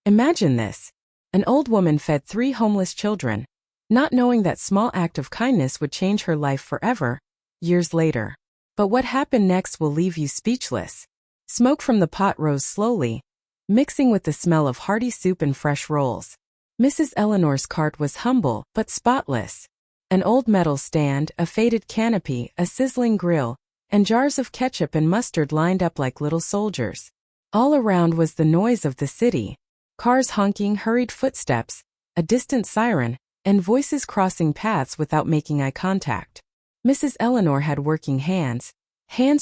Imagine this. An old woman fed 3 homeless children, not knowing that small act of kindness would change her life forever, years later. But what happened next will leave you speechless. Smoke from the pot rose slowly, mixing with the smell of hearty soup and fresh rolls. Mrs. Eleanor's cart was humble but spotless. An old metal stand, a faded canopy, a sizzling grill, and jars of ketchup and mustard lined up like little soldiers. All around was the noise of the city. Cars honking, hurried footsteps, a distant siren, and voices crossing paths without making eye contact. Mrs. Eleanor had working hands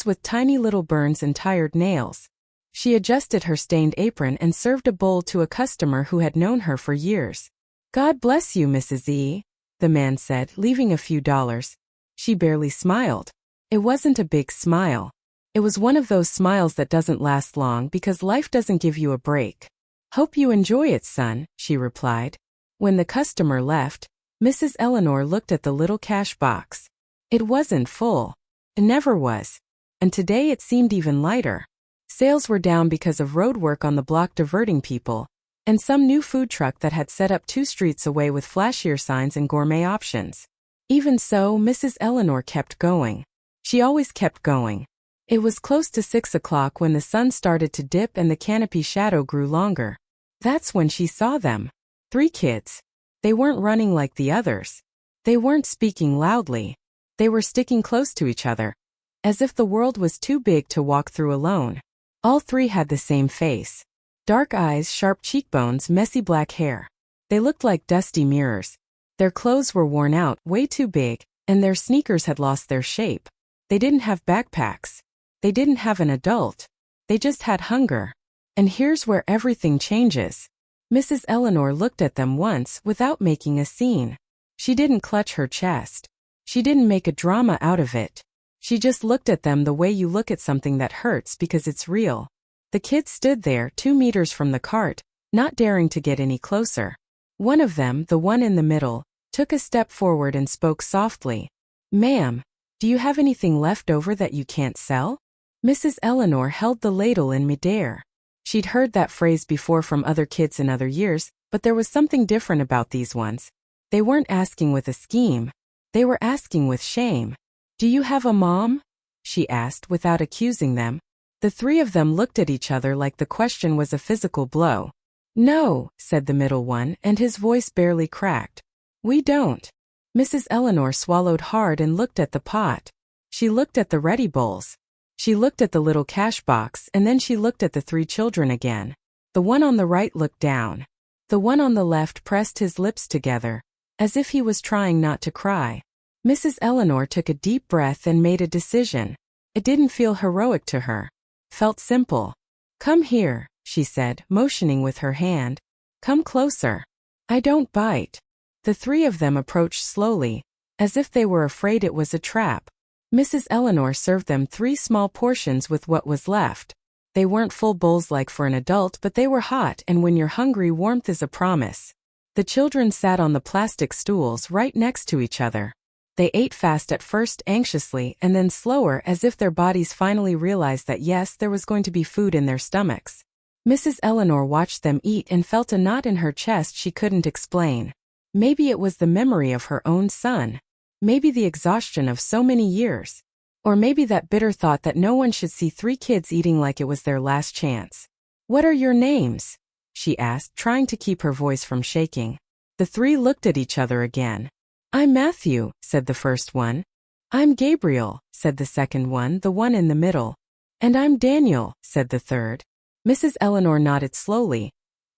with tiny little burns and tired nails. She adjusted her stained apron and served a bowl to a customer who had known her for years. "God bless you, Mrs. E," the man said, leaving a few dollars. She barely smiled. It wasn't a big smile. It was one of those smiles that doesn't last long because life doesn't give you a break. "Hope you enjoy it, son," she replied. When the customer left, Mrs. Eleanor looked at the little cash box. It wasn't full. It never was. And today it seemed even lighter. Sales were down because of road work on the block diverting people, and some new food truck that had set up 2 streets away with flashier signs and gourmet options. Even so, Mrs. Eleanor kept going. She always kept going. It was close to 6 o'clock when the sun started to dip and the canopy shadow grew longer. That's when she saw them. 3 kids. They weren't running like the others. They weren't speaking loudly. They were sticking close to each other, as if the world was too big to walk through alone. All 3 had the same face. Dark eyes, sharp cheekbones, messy black hair. They looked like dusty mirrors. Their clothes were worn out, way too big, and their sneakers had lost their shape. They didn't have backpacks. They didn't have an adult. They just had hunger. And here's where everything changes. Mrs. Eleanor looked at them once without making a scene. She didn't clutch her chest. She didn't make a drama out of it. She just looked at them the way you look at something that hurts because it's real. The kids stood there 2 meters from the cart, not daring to get any closer. One of them, the one in the middle, took a step forward and spoke softly. "Ma'am, do you have anything left over that you can't sell?" Mrs. Eleanor held the ladle in midair. She'd heard that phrase before from other kids in other years, but there was something different about these ones. They weren't asking with a scheme. They were asking with shame. "Do you have a mom?" she asked without accusing them. The 3 of them looked at each other like the question was a physical blow. "No," said the middle one, and his voice barely cracked. "We don't." Mrs. Eleanor swallowed hard and looked at the pot. She looked at the ready bowls. She looked at the little cash box, and then she looked at the 3 children again. The one on the right looked down. The one on the left pressed his lips together, as if he was trying not to cry. Mrs. Eleanor took a deep breath and made a decision. It didn't feel heroic to her. Felt simple. "Come here," she said, motioning with her hand. "Come closer. I don't bite." The 3 of them approached slowly, as if they were afraid it was a trap. Mrs. Eleanor served them 3 small portions with what was left. They weren't full bowls like for an adult, but they were hot, and when you're hungry, warmth is a promise. The children sat on the plastic stools right next to each other. They ate fast at first, anxiously, and then slower, as if their bodies finally realized that yes, there was going to be food in their stomachs. Mrs. Eleanor watched them eat and felt a knot in her chest she couldn't explain. Maybe it was the memory of her own son. Maybe the exhaustion of so many years. Or maybe that bitter thought that no one should see 3 kids eating like it was their last chance. "What are your names?" she asked, trying to keep her voice from shaking. The 3 looked at each other again. "I'm Matthew," said the first one. "I'm Gabriel," said the second one, the one in the middle. "And I'm Daniel," said the third. Mrs. Eleanor nodded slowly,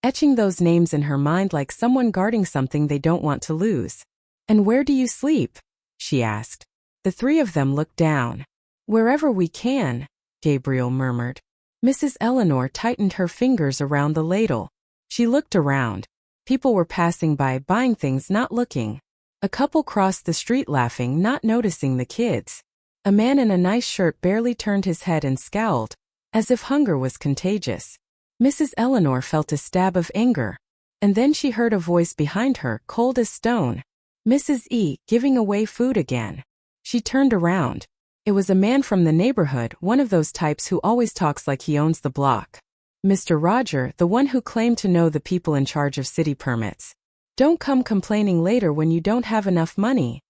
etching those names in her mind like someone guarding something they don't want to lose. "And where do you sleep?" she asked. The 3 of them looked down. "Wherever we can," Gabriel murmured. Mrs. Eleanor tightened her fingers around the ladle. She looked around. People were passing by, buying things, not looking. A couple crossed the street laughing, not noticing the kids. A man in a nice shirt barely turned his head and scowled, as if hunger was contagious. Mrs. Eleanor felt a stab of anger. And then she heard a voice behind her, cold as stone. "Mrs. E, giving away food again." She turned around. It was a man from the neighborhood, one of those types who always talks like he owns the block. Mr. Roger, the one who claimed to know the people in charge of city permits. Don't come complaining later when you don't have enough money,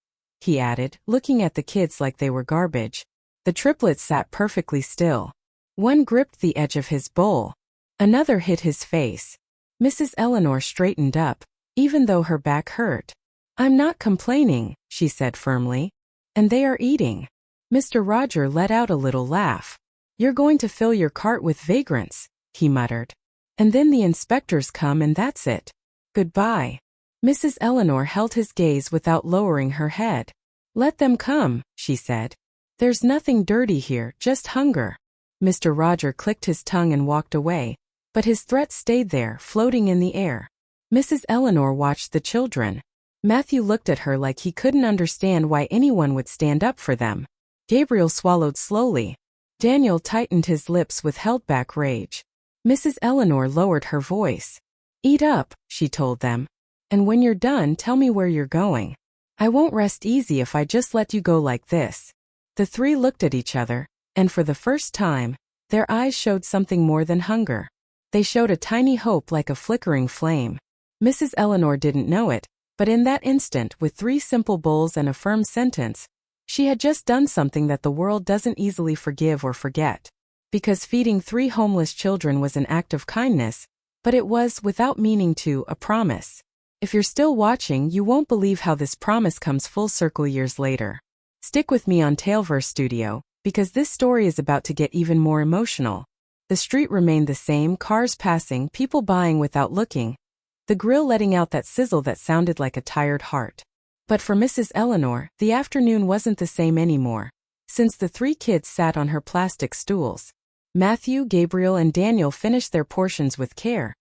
he added, looking at the kids like they were garbage. The triplets sat perfectly still. One gripped the edge of his bowl. Another hit his face. Mrs. Eleanor straightened up, even though her back hurt. I'm not complaining, she said firmly. And they are eating. Mr. Roger let out a little laugh. You're going to fill your cart with vagrants, he muttered. And then the inspectors come and that's it. Goodbye. Mrs. Eleanor held his gaze without lowering her head. Let them come, she said. There's nothing dirty here, just hunger. Mr. Roger clicked his tongue and walked away, but his threat stayed there, floating in the air. Mrs. Eleanor watched the children. Matthew looked at her like he couldn't understand why anyone would stand up for them. Gabriel swallowed slowly. Daniel tightened his lips with held-back rage. Mrs. Eleanor lowered her voice. Eat up, she told them. And when you're done, tell me where you're going. I won't rest easy if I just let you go like this. The three looked at each other, and for the first time, their eyes showed something more than hunger. They showed a tiny hope like a flickering flame. Mrs. Eleanor didn't know it, but in that instant, with 3 simple bowls and a firm sentence, she had just done something that the world doesn't easily forgive or forget. Because feeding 3 homeless children was an act of kindness, but it was, without meaning to, a promise. If you're still watching, you won't believe how this promise comes full circle years later. Stick with me on Taleverse Studio, because this story is about to get even more emotional. The street remained the same, cars passing, people buying without looking, the grill letting out that sizzle that sounded like a tired heart. But for Mrs. Eleanor, the afternoon wasn't the same anymore, since the 3 kids sat on her plastic stools. Matthew, Gabriel, and Daniel finished their portions with care,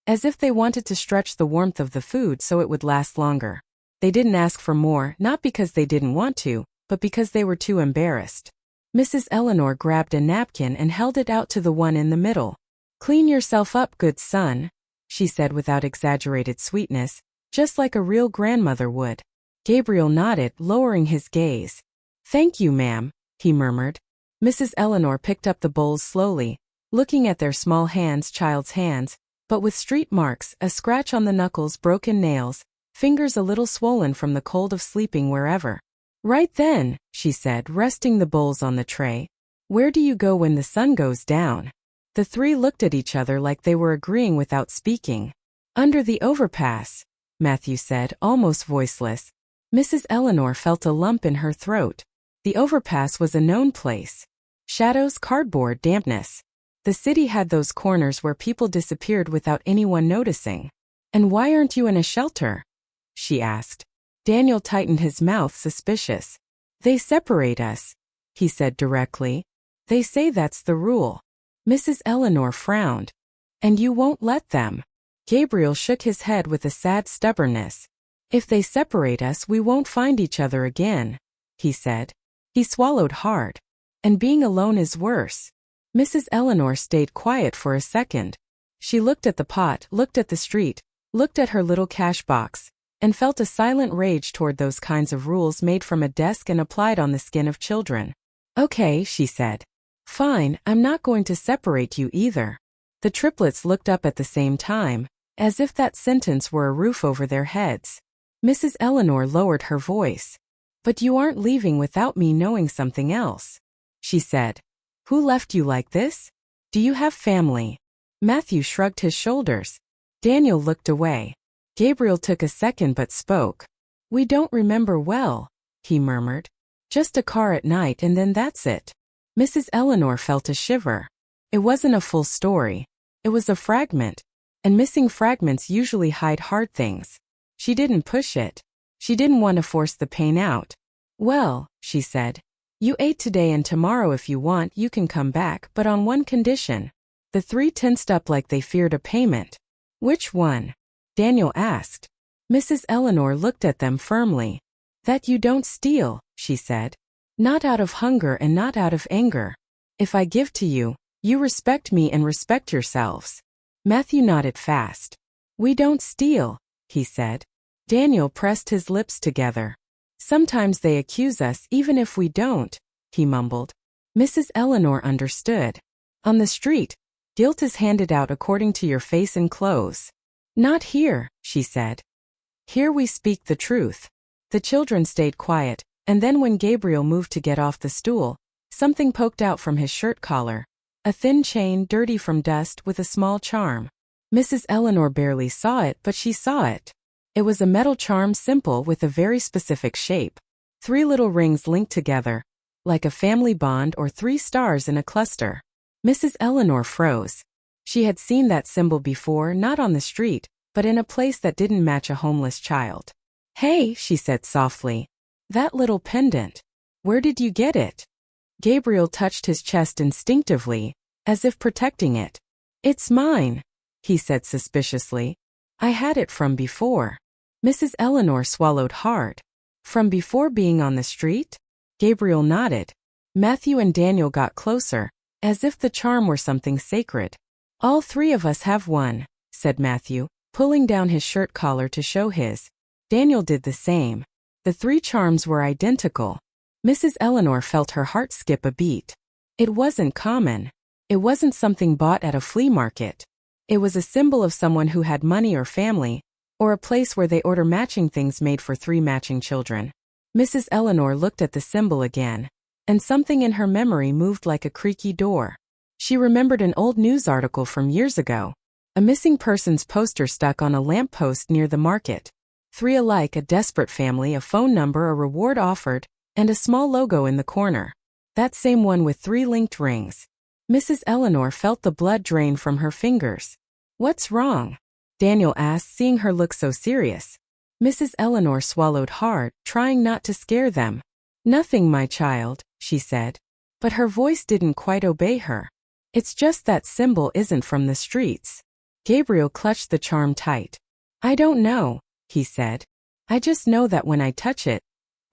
as if they wanted to stretch the warmth of the food so it would last longer. They didn't ask for more, not because they didn't want to, but because they were too embarrassed. Mrs. Eleanor grabbed a napkin and held it out to the one in the middle. Clean yourself up, good son, she said without exaggerated sweetness, just like a real grandmother would. Gabriel nodded, lowering his gaze. Thank you, ma'am, he murmured. Mrs. Eleanor picked up the bowls slowly, looking at their small hands, child's hands, but with street marks, a scratch on the knuckles, broken nails, fingers a little swollen from the cold of sleeping wherever. Right then, she said, resting the bowls on the tray. Where do you go when the sun goes down? The 3 looked at each other like they were agreeing without speaking. Under the overpass, Matthew said, almost voiceless. Mrs. Eleanor felt a lump in her throat. The overpass was a known place. Shadows, cardboard, dampness. The city had those corners where people disappeared without anyone noticing. And why aren't you in a shelter? She asked. Daniel tightened his mouth, suspicious. They separate us, he said directly. They say that's the rule. Mrs. Eleanor frowned. And you won't let them? Gabriel shook his head with a sad stubbornness. If they separate us, we won't find each other again, he said. He swallowed hard. And being alone is worse. Mrs. Eleanor stayed quiet for a second. She looked at the pot, looked at the street, looked at her little cash box, and felt a silent rage toward those kinds of rules made from a desk and applied on the skin of children. Okay, she said. Fine, I'm not going to separate you either. The triplets looked up at the same time, as if that sentence were a roof over their heads. Mrs. Eleanor lowered her voice. But you aren't leaving without me knowing something else, she said. Who left you like this? Do you have family? Matthew shrugged his shoulders. Daniel looked away. Gabriel took a second but spoke. We don't remember well, he murmured. Just a car at night and then that's it. Mrs. Eleanor felt a shiver. It wasn't a full story. It was a fragment. And missing fragments usually hide hard things. She didn't push it. She didn't want to force the pain out. Well, she said. You ate today and tomorrow if you want you can come back, but on one condition. The 3 tensed up like they feared a payment. Which one? Daniel asked. Mrs. Eleanor looked at them firmly. That you don't steal, she said. Not out of hunger and not out of anger. If I give to you, you respect me and respect yourselves. Matthew nodded fast. We don't steal, he said. Daniel pressed his lips together. Sometimes they accuse us even if we don't, he mumbled. Mrs. Eleanor understood. On the street, Guilt is handed out according to your face and clothes. Not here, she said. Here we speak the truth. The children stayed quiet, and then when Gabriel moved to get off the stool, something poked out from his shirt collar. A thin chain, dirty from dust, with a small charm. Mrs. Eleanor barely saw it, but she saw it. It was a metal charm, simple, with a very specific shape. 3 little rings linked together, like a family bond or 3 stars in a cluster. Mrs. Eleanor froze. She had seen that symbol before, not on the street, but in a place that didn't match a homeless child. Hey, she said softly. That little pendant. Where did you get it? Gabriel touched his chest instinctively, as if protecting it. It's mine, he said suspiciously. I had it from before. Mrs. Eleanor swallowed hard. From before being on the street? Gabriel nodded. Matthew and Daniel got closer, as if the charm were something sacred. All 3 of us have one, said Matthew, pulling down his shirt collar to show his. Daniel did the same. The 3 charms were identical. Mrs. Eleanor felt her heart skip a beat. It wasn't common. It wasn't something bought at a flea market. It was a symbol of someone who had money or family, or a place where they order matching things made for 3 matching children. Mrs. Eleanor looked at the symbol again, and something in her memory moved like a creaky door. She remembered an old news article from years ago. A missing persons poster stuck on a lamppost near the market. 3 alike, a desperate family, a phone number, a reward offered, and a small logo in the corner. That same one with 3 linked rings. Mrs. Eleanor felt the blood drain from her fingers. What's wrong? Daniel asked, seeing her look so serious. Mrs. Eleanor swallowed hard, trying not to scare them. Nothing, my child, she said. But her voice didn't quite obey her. It's just that symbol isn't from the streets. Gabriel clutched the charm tight. I don't know, he said. I just know that when I touch it,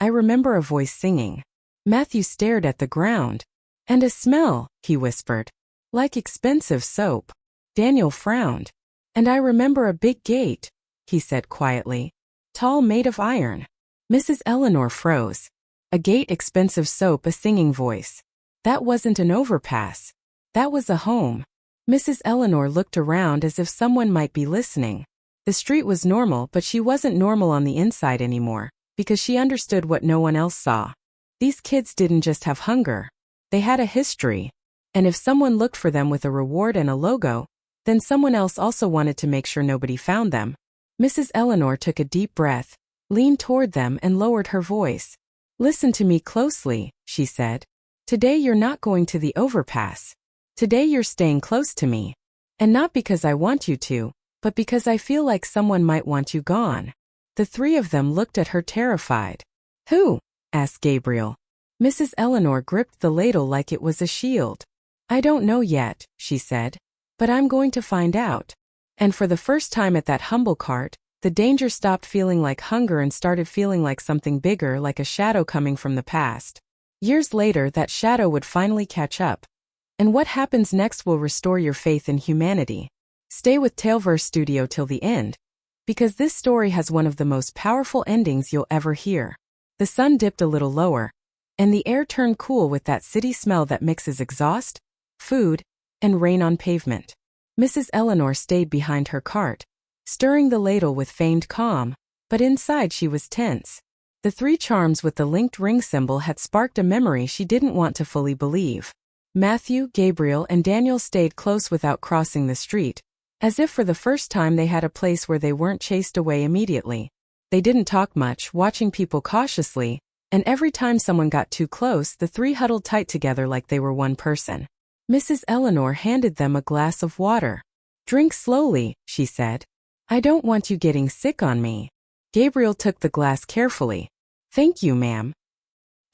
I remember a voice singing. Matthew stared at the ground. And a smell, he whispered. Like expensive soap. Daniel frowned. And I remember a big gate, he said quietly. Tall, made of iron. Mrs. Eleanor froze. A gate, expensive soap, a singing voice. That wasn't an overpass. That was a home. Mrs. Eleanor looked around as if someone might be listening. The street was normal, but she wasn't normal on the inside anymore, because she understood what no one else saw. These kids didn't just have hunger. They had a history. And if someone looked for them with a reward and a logo, then someone else also wanted to make sure nobody found them. Mrs. Eleanor took a deep breath, leaned toward them, and lowered her voice. Listen to me closely, she said. Today you're not going to the overpass. Today you're staying close to me. And not because I want you to, but because I feel like someone might want you gone. The 3 of them looked at her terrified. Who? Asked Gabriel. Mrs. Eleanor gripped the ladle like it was a shield. I don't know yet, she said. But I'm going to find out. And for the first time at that humble cart, the danger stopped feeling like hunger and started feeling like something bigger, like a shadow coming from the past. Years later, that shadow would finally catch up. And what happens next will restore your faith in humanity. Stay with Taleverse Studio till the end, because this story has one of the most powerful endings you'll ever hear. The sun dipped a little lower, and the air turned cool with that city smell that mixes exhaust, food, and rain on pavement. Mrs. Eleanor stayed behind her cart, stirring the ladle with feigned calm, but inside she was tense. The 3 charms with the linked ring symbol had sparked a memory she didn't want to fully believe. Matthew, Gabriel, and Daniel stayed close without crossing the street, as if for the first time they had a place where they weren't chased away immediately. They didn't talk much, watching people cautiously, and every time someone got too close, the 3 huddled tight together like they were one person. Mrs. Eleanor handed them a glass of water. Drink slowly, she said. I don't want you getting sick on me. Gabriel took the glass carefully. Thank you, ma'am.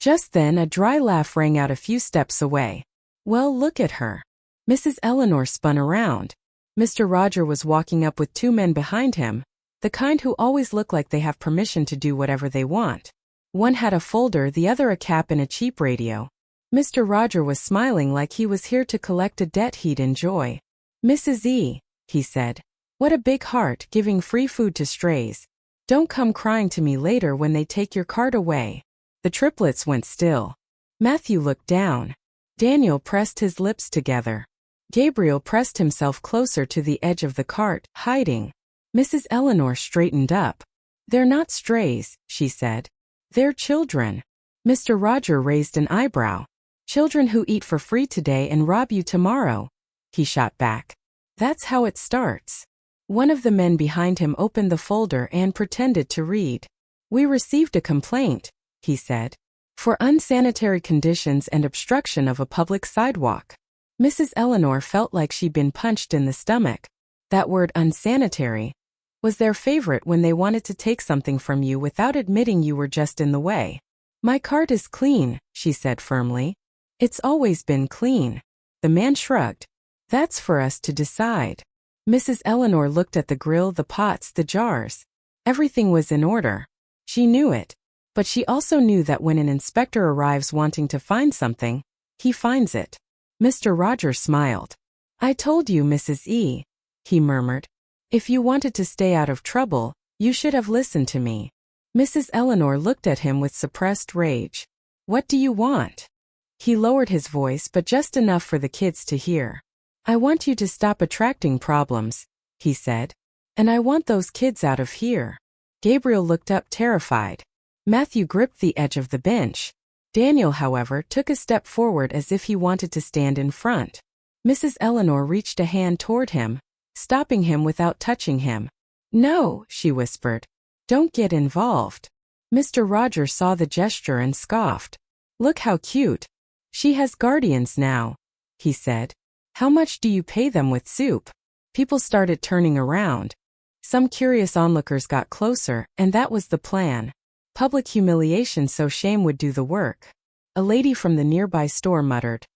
Just then a dry laugh rang out a few steps away. Well, look at her. Mrs. Eleanor spun around. Mr. Roger was walking up with 2 men behind him, the kind who always look like they have permission to do whatever they want. One had a folder, the other a cap and a cheap radio. Mr. Roger was smiling like he was here to collect a debt he'd enjoy. Mrs. E., he said. What a big heart, giving free food to strays. Don't come crying to me later when they take your card away. The triplets went still. Matthew looked down. Daniel pressed his lips together. Gabriel pressed himself closer to the edge of the cart, hiding. Mrs. Eleanor straightened up. "They're not strays," she said. "They're children." Mr. Roger raised an eyebrow. "Children who eat for free today and rob you tomorrow," he shot back. "That's how it starts." One of the men behind him opened the folder and pretended to read. "We received a complaint," he said, "for unsanitary conditions and obstruction of a public sidewalk." Mrs. Eleanor felt like she'd been punched in the stomach. That word unsanitary was their favorite when they wanted to take something from you without admitting you were just in the way. "My cart is clean," she said firmly. "It's always been clean." The man shrugged. "That's for us to decide." Mrs. Eleanor looked at the grill, the pots, the jars. Everything was in order. She knew it. But she also knew that when an inspector arrives wanting to find something, he finds it. Mr. Roger smiled. "I told you, Mrs. E," he murmured. "If you wanted to stay out of trouble, you should have listened to me." Mrs. Eleanor looked at him with suppressed rage. "What do you want?" He lowered his voice, but just enough for the kids to hear. "I want you to stop attracting problems," he said. "And I want those kids out of here." Gabriel looked up terrified. Matthew gripped the edge of the bench. Daniel, however, took a step forward as if he wanted to stand in front. Mrs. Eleanor reached a hand toward him, stopping him without touching him. "No," she whispered. "Don't get involved." Mr. Roger saw the gesture and scoffed. "Look how cute. She has guardians now," he said. "How much do you pay them with soup?" People started turning around. Some curious onlookers got closer, and that was the plan. Public humiliation so shame would do the work. A lady from the nearby store muttered,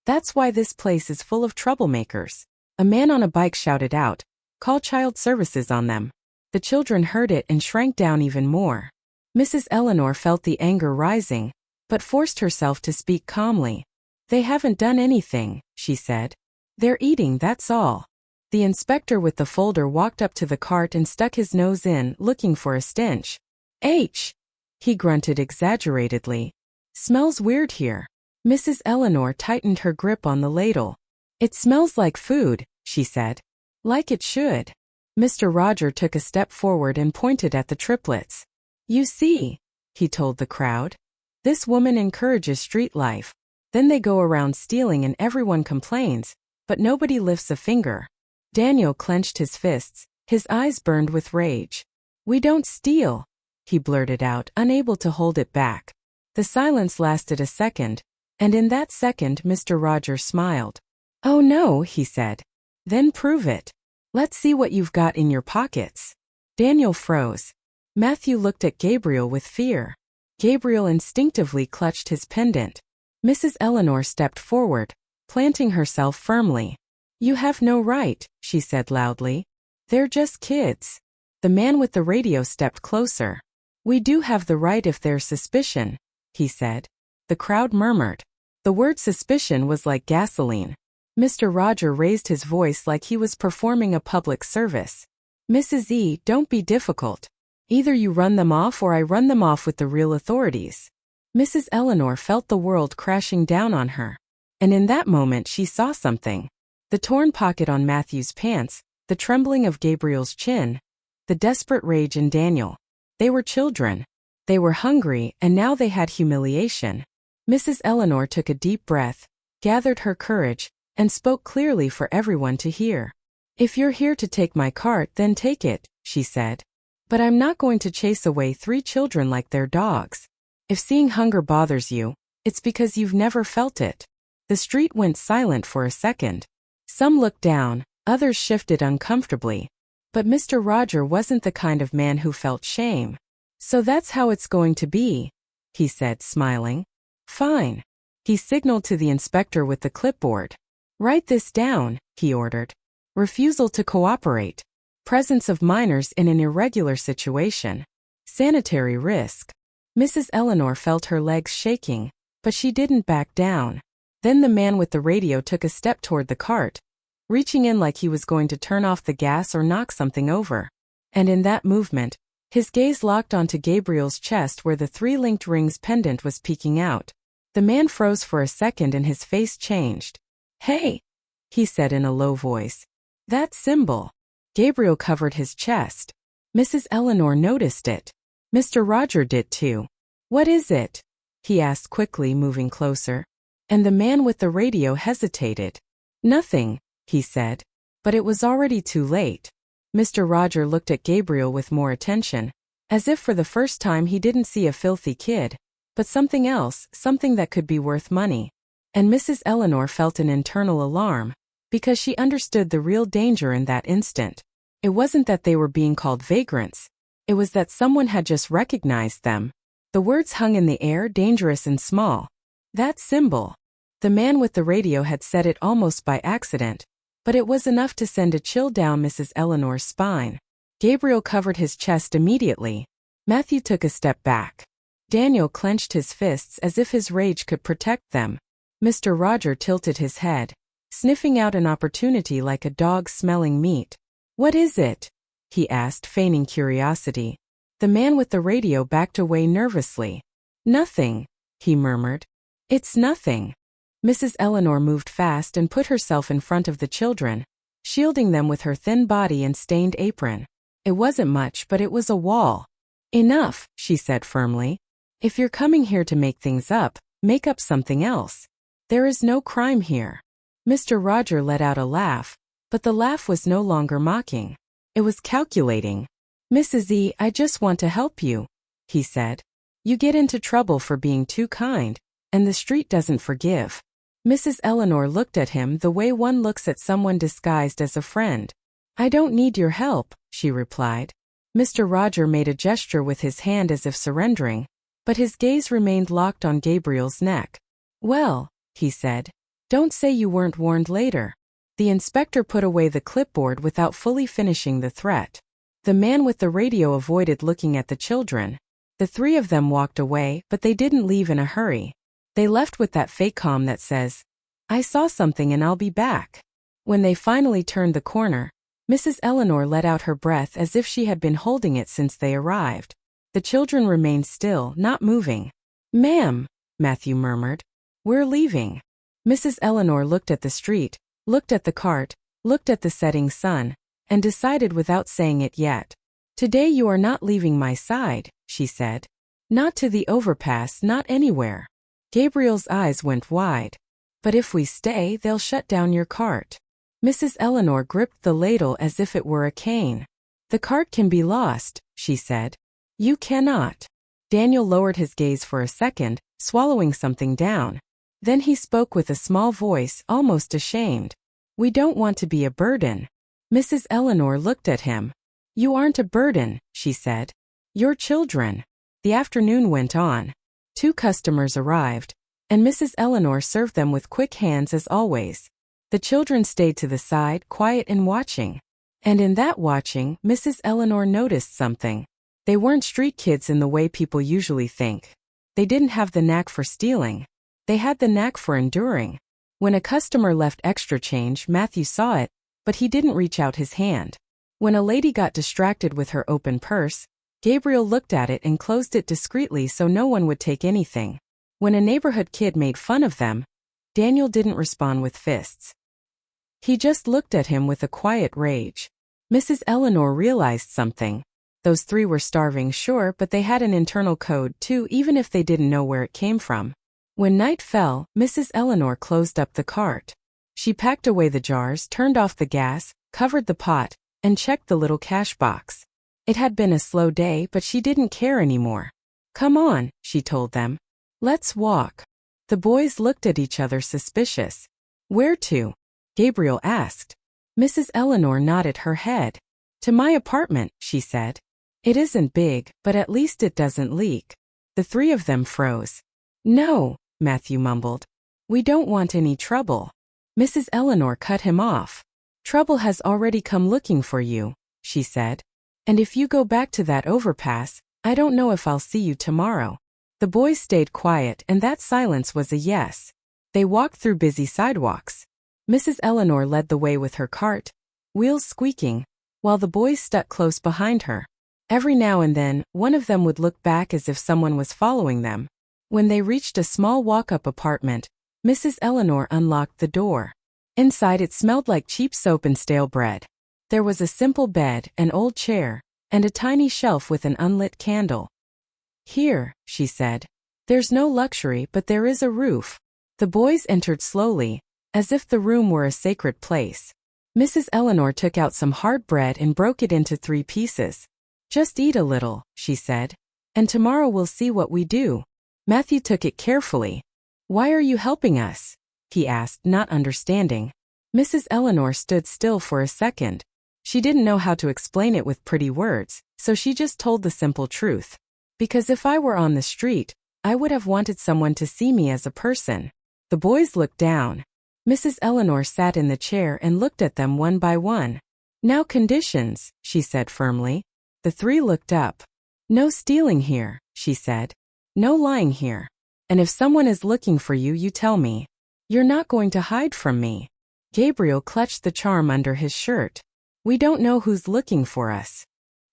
"That's why this place is full of troublemakers." A man on a bike shouted out, "Call child services on them." The children heard it and shrank down even more. Mrs. Eleanor felt the anger rising, but forced herself to speak calmly. "They haven't done anything," she said. "They're eating, that's all." The inspector with the folder walked up to the cart and stuck his nose in, looking for a stench. "H," he grunted exaggeratedly. "Smells weird here." Mrs. Eleanor tightened her grip on the ladle. "It smells like food," she said. "Like it should." Mr. Roger took a step forward and pointed at the triplets. "You see," he told the crowd. "This woman encourages street life. Then they go around stealing and everyone complains, but nobody lifts a finger." Daniel clenched his fists. His eyes burned with rage. "We don't steal," he blurted out, unable to hold it back. The silence lasted a second, and in that second Mr. Roger smiled. "Oh no," he said. "Then prove it. Let's see what you've got in your pockets." Daniel froze. Matthew looked at Gabriel with fear. Gabriel instinctively clutched his pendant. Mrs. Eleanor stepped forward, planting herself firmly. "You have no right," she said loudly. "They're just kids." The man with the radio stepped closer. "We do have the right if there's suspicion," he said. The crowd murmured. The word suspicion was like gasoline. Mr. Roger raised his voice like he was performing a public service. "Mrs. E, don't be difficult. Either you run them off or I run them off with the real authorities." Mrs. Eleanor felt the world crashing down on her. And in that moment she saw something. The torn pocket on Matthew's pants, the trembling of Gabriel's chin, the desperate rage in Daniel. They were children. They were hungry, and now they had humiliation. Mrs. Eleanor took a deep breath, gathered her courage, and spoke clearly for everyone to hear. "If you're here to take my cart, then take it," she said. "But I'm not going to chase away 3 children like they're dogs. If seeing hunger bothers you, it's because you've never felt it." The street went silent for a second. Some looked down, others shifted uncomfortably. But Mr. Roger wasn't the kind of man who felt shame. "So that's how it's going to be," he said, smiling. "Fine." He signaled to the inspector with the clipboard. "Write this down," he ordered. "Refusal to cooperate. Presence of minors in an irregular situation. Sanitary risk." Mrs. Eleanor felt her legs shaking, but she didn't back down. Then the man with the radio took a step toward the cart, reaching in like he was going to turn off the gas or knock something over. And in that movement, his gaze locked onto Gabriel's chest where the 3 linked rings pendant was peeking out. The man froze for a second and his face changed. "Hey!" he said in a low voice. That symbol. Gabriel covered his chest. Mrs. Eleanor noticed it. Mr. Roger did too. What is it? He asked quickly, moving closer. And the man with the radio hesitated. Nothing, he said. But it was already too late. Mr. Roger looked at Gabriel with more attention, as if for the first time he didn't see a filthy kid, but something else, something that could be worth money. And Mrs. Eleanor felt an internal alarm, because she understood the real danger in that instant. It wasn't that they were being called vagrants. It was that someone had just recognized them. The words hung in the air, dangerous and small. That symbol. The man with the radio had said it almost by accident, but it was enough to send a chill down Mrs. Eleanor's spine. Gabriel covered his chest immediately. Matthew took a step back. Daniel clenched his fists as if his rage could protect them. Mr. Roger tilted his head, sniffing out an opportunity like a dog smelling meat. What is it? He asked, feigning curiosity. The man with the radio backed away nervously. Nothing, he murmured. It's nothing. Mrs. Eleanor moved fast and put herself in front of the children, shielding them with her thin body and stained apron. It wasn't much, but it was a wall. Enough, she said firmly. If you're coming here to make things up, make up something else. There is no crime here. Mr. Roger let out a laugh, but the laugh was no longer mocking. It was calculating. Mrs. E, I just want to help you, he said. You get into trouble for being too kind, and the street doesn't forgive. Mrs. Eleanor looked at him the way one looks at someone disguised as a friend. I don't need your help, she replied. Mr. Roger made a gesture with his hand as if surrendering, but his gaze remained locked on Gabriel's neck. Well, he said, don't say you weren't warned later. The inspector put away the clipboard without fully finishing the threat. The man with the radio avoided looking at the children. The three of them walked away, but they didn't leave in a hurry. They left with that fake calm that says, I saw something and I'll be back. When they finally turned the corner, Mrs. Eleanor let out her breath as if she had been holding it since they arrived. The children remained still, not moving. Ma'am, Matthew murmured. We're leaving. Mrs. Eleanor looked at the street, looked at the cart, looked at the setting sun, and decided without saying it yet. Today you are not leaving my side, she said. Not to the overpass, not anywhere. Gabriel's eyes went wide. But if we stay, they'll shut down your cart. Mrs. Eleanor gripped the ladle as if it were a cane. The cart can be lost, she said. You cannot. Daniel lowered his gaze for a second, swallowing something down. Then he spoke with a small voice, almost ashamed. We don't want to be a burden. Mrs. Eleanor looked at him. You aren't a burden, she said. You're children. The afternoon went on. 2 customers arrived, and Mrs. Eleanor served them with quick hands as always. The children stayed to the side, quiet and watching. And in that watching, Mrs. Eleanor noticed something. They weren't street kids in the way people usually think. They didn't have the knack for stealing. They had the knack for enduring. When a customer left extra change, Matthew saw it, but he didn't reach out his hand. When a lady got distracted with her open purse, Gabriel looked at it and closed it discreetly so no one would take anything. When a neighborhood kid made fun of them, Daniel didn't respond with fists. He just looked at him with a quiet rage. Mrs. Eleanor realized something. Those 3 were starving, sure, but they had an internal code too, even if they didn't know where it came from. When night fell, Mrs. Eleanor closed up the cart. She packed away the jars, turned off the gas, covered the pot, and checked the little cash box. It had been a slow day, but she didn't care anymore. Come on, she told them. Let's walk. The boys looked at each other suspicious. Where to? Gabriel asked. Mrs. Eleanor nodded her head. To my apartment, she said. It isn't big, but at least it doesn't leak. The 3 of them froze. No, Matthew mumbled. We don't want any trouble. Mrs. Eleanor cut him off. Trouble has already come looking for you, she said. And if you go back to that overpass, I don't know if I'll see you tomorrow. The boys stayed quiet, and that silence was a yes. They walked through busy sidewalks. Mrs. Eleanor led the way with her cart, wheels squeaking, while the boys stuck close behind her. Every now and then, one of them would look back as if someone was following them. When they reached a small walk-up apartment, Mrs. Eleanor unlocked the door. Inside it smelled like cheap soap and stale bread. There was a simple bed, an old chair, and a tiny shelf with an unlit candle. "Here," she said. "There's no luxury, but there is a roof." The boys entered slowly, as if the room were a sacred place. Mrs. Eleanor took out some hard bread and broke it into 3 pieces. "Just eat a little," she said. "And tomorrow we'll see what we do." Matthew took it carefully. "Why are you helping us?" he asked, not understanding. Mrs. Eleanor stood still for a second. She didn't know how to explain it with pretty words, so she just told the simple truth. "Because if I were on the street, I would have wanted someone to see me as a person." The boys looked down. Mrs. Eleanor sat in the chair and looked at them one by one. "Now conditions," she said firmly. The 3 looked up. "No stealing here," she said. "No lying here. And if someone is looking for you, you tell me. You're not going to hide from me." Gabriel clutched the charm under his shirt. "We don't know who's looking for us."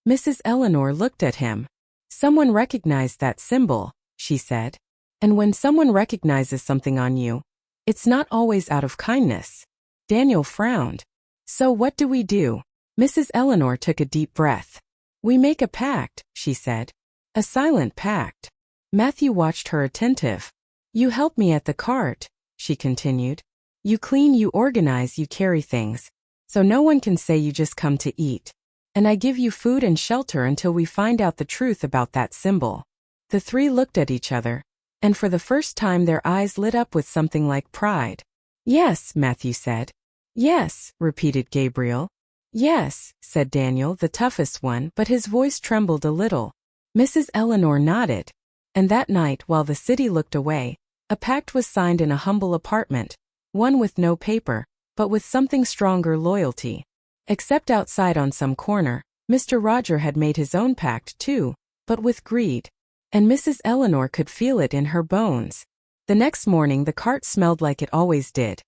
Mrs. Eleanor looked at him. "Someone recognized that symbol," she said. "And when someone recognizes something on you, it's not always out of kindness." Daniel frowned. "So what do we do?" Mrs. Eleanor took a deep breath. "We make a pact," she said. "A silent pact." Matthew watched her attentive. "You help me at the cart," she continued. "You clean, you organize, you carry things, so no one can say you just come to eat. And I give you food and shelter until we find out the truth about that symbol." The 3 looked at each other, and for the first time their eyes lit up with something like pride. "Yes," Matthew said. "Yes," repeated Gabriel. "Yes," said Daniel, the toughest one, but his voice trembled a little. Mrs. Eleanor nodded. And that night, while the city looked away, a pact was signed in a humble apartment, one with no paper, but with something stronger: loyalty. Except outside on some corner, Mr. Roger had made his own pact too, but with greed. And Mrs. Eleanor could feel it in her bones. The next morning the cart smelled like it always did.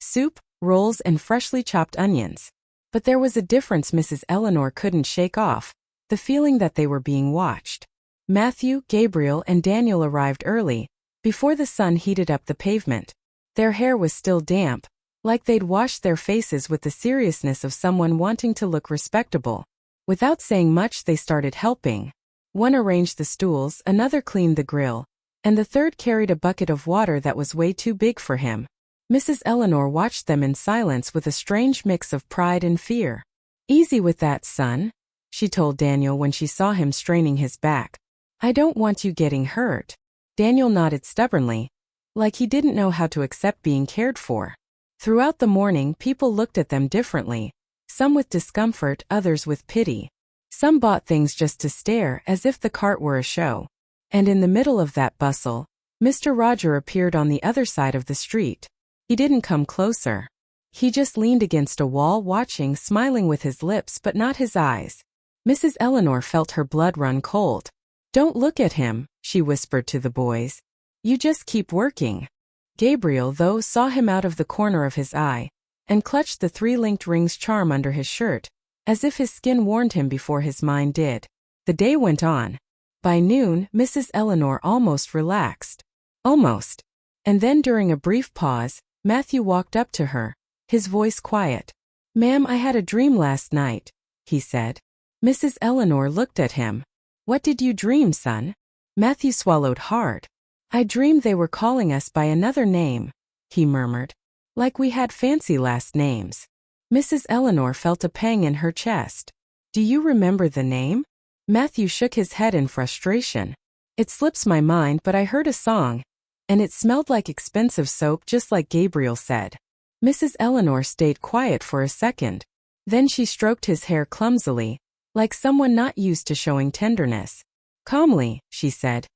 Soup, rolls, and freshly chopped onions. But there was a difference Mrs. Eleanor couldn't shake off: the feeling that they were being watched. Matthew, Gabriel, and Daniel arrived early, before the sun heated up the pavement. Their hair was still damp, like they'd washed their faces with the seriousness of someone wanting to look respectable. Without saying much, they started helping. One arranged the stools, another cleaned the grill, and the 3rd carried a bucket of water that was way too big for him. Mrs. Eleanor watched them in silence with a strange mix of pride and fear. "Easy with that, son," she told Daniel when she saw him straining his back. "I don't want you getting hurt." Daniel nodded stubbornly, like he didn't know how to accept being cared for. Throughout the morning, people looked at them differently, some with discomfort, others with pity. Some bought things just to stare, as if the cart were a show. And in the middle of that bustle, Mr. Roger appeared on the other side of the street. He didn't come closer. He just leaned against a wall, watching, smiling with his lips but not his eyes. Mrs. Eleanor felt her blood run cold. "Don't look at him," she whispered to the boys. "You just keep working." Gabriel, though, saw him out of the corner of his eye, and clutched the 3-linked rings charm under his shirt, as if his skin warned him before his mind did. The day went on. By noon, Mrs. Eleanor almost relaxed. Almost. And then, during a brief pause, Matthew walked up to her, his voice quiet. "Ma'am, I had a dream last night," he said. Mrs. Eleanor looked at him. "What did you dream, son?" Matthew swallowed hard. "I dreamed they were calling us by another name," he murmured. "Like we had fancy last names." Mrs. Eleanor felt a pang in her chest. "Do you remember the name?" Matthew shook his head in frustration. "It slips my mind, but I heard a song, and it smelled like expensive soap, just like Gabriel said." Mrs. Eleanor stayed quiet for a second. Then she stroked his hair clumsily, like someone not used to showing tenderness. Calmly, she said,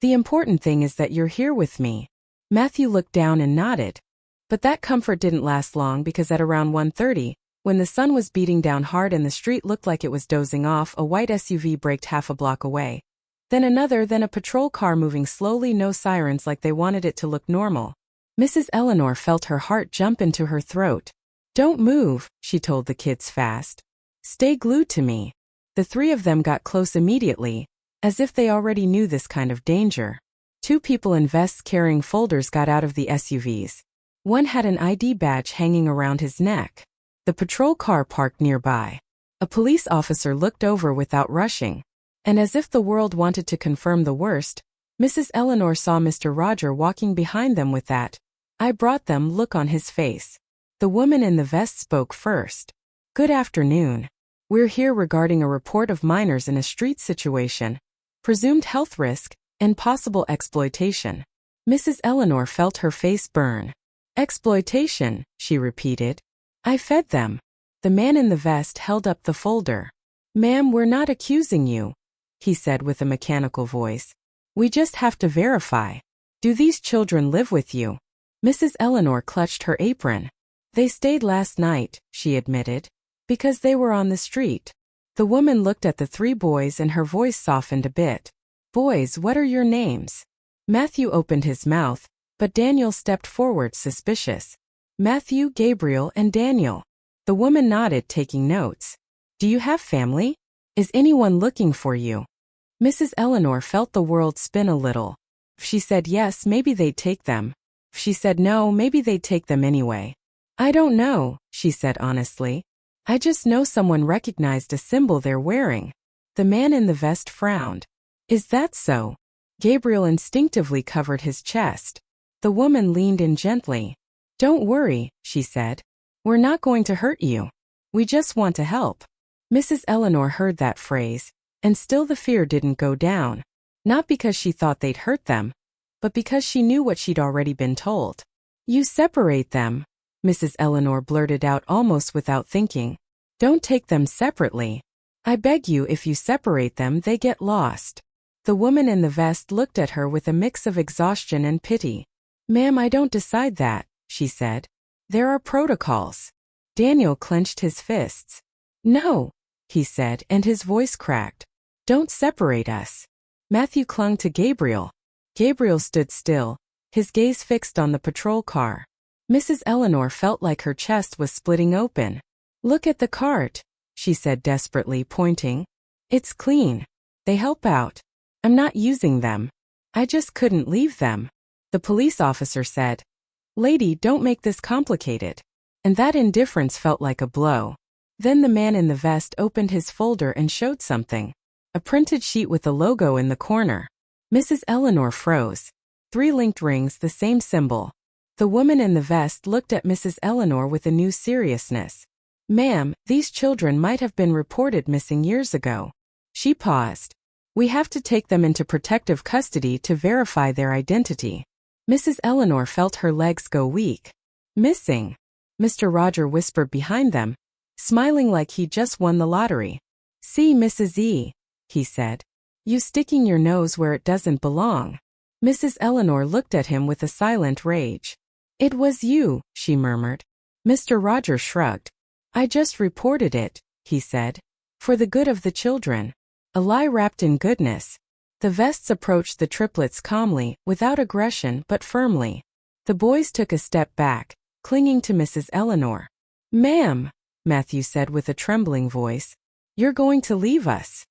"The important thing is that you're here with me." Matthew looked down and nodded. But that comfort didn't last long, because at around 1:30, when the sun was beating down hard and the street looked like it was dozing off, a white SUV braked half a block away. Then another, then a patrol car moving slowly, no sirens, like they wanted it to look normal. Mrs. Eleanor felt her heart jump into her throat. "Don't move," she told the kids fast. "Stay glued to me." The 3 of them got close immediately, as if they already knew this kind of danger. 2 people in vests carrying folders got out of the SUVs. One had an ID badge hanging around his neck. The patrol car parked nearby. A police officer looked over without rushing. And as if the world wanted to confirm the worst, Mrs. Eleanor saw Mr. Roger walking behind them with that "I brought them" look on his face. The woman in the vest spoke first. "Good afternoon. We're here regarding a report of minors in a street situation, presumed health risk, and possible exploitation." Mrs. Eleanor felt her face burn. "Exploitation," she repeated. "I fed them." The man in the vest held up the folder. "Ma'am, we're not accusing you," he said with a mechanical voice. "We just have to verify. Do these children live with you?" Mrs. Eleanor clutched her apron. "They stayed last night," she admitted, "because they were on the street." The woman looked at the three boys and her voice softened a bit. "Boys, what are your names?" Matthew opened his mouth, but Daniel stepped forward suspicious. "Matthew, Gabriel, and Daniel." The woman nodded, taking notes. "Do you have family? Is anyone looking for you?" Mrs. Eleanor felt the world spin a little. If she said yes, maybe they'd take them. If she said no, maybe they'd take them anyway. "I don't know," she said honestly. "I just know someone recognized a symbol they're wearing." The man in the vest frowned. "Is that so?" Gabriel instinctively covered his chest. The woman leaned in gently. "Don't worry," she said. "We're not going to hurt you. We just want to help." Mrs. Eleanor heard that phrase, and still the fear didn't go down. Not because she thought they'd hurt them, but because she knew what she'd already been told. "You separate them," Mrs. Eleanor blurted out almost without thinking. "Don't take them separately. I beg you, if you separate them, they get lost." The woman in the vest looked at her with a mix of exhaustion and pity. "Ma'am, I don't decide that," she said. "There are protocols." Daniel clenched his fists. "No," he said, and his voice cracked. "Don't separate us." Matthew clung to Gabriel. Gabriel stood still, his gaze fixed on the patrol car. Mrs. Eleanor felt like her chest was splitting open. "Look at the cart," she said desperately, pointing. "It's clean. They help out. I'm not using them. I just couldn't leave them." The police officer said, "Lady, don't make this complicated." And that indifference felt like a blow. Then the man in the vest opened his folder and showed something. A printed sheet with a logo in the corner. Mrs. Eleanor froze. 3 linked rings, the same symbol. The woman in the vest looked at Mrs. Eleanor with a new seriousness. "Ma'am, these children might have been reported missing years ago." She paused. "We have to take them into protective custody to verify their identity." Mrs. Eleanor felt her legs go weak. "Missing?" Mr. Roger whispered behind them, smiling like he'd just won the lottery. "See, Mrs. E," he said. "You sticking your nose where it doesn't belong." Mrs. Eleanor looked at him with a silent rage. "It was you," she murmured. Mr. Roger shrugged. "I just reported it," he said. "For the good of the children." A lie wrapped in goodness. The vests approached the triplets calmly, without aggression but firmly. The boys took a step back, clinging to Mrs. Eleanor. "Ma'am," Matthew said with a trembling voice, "you're going to leave us."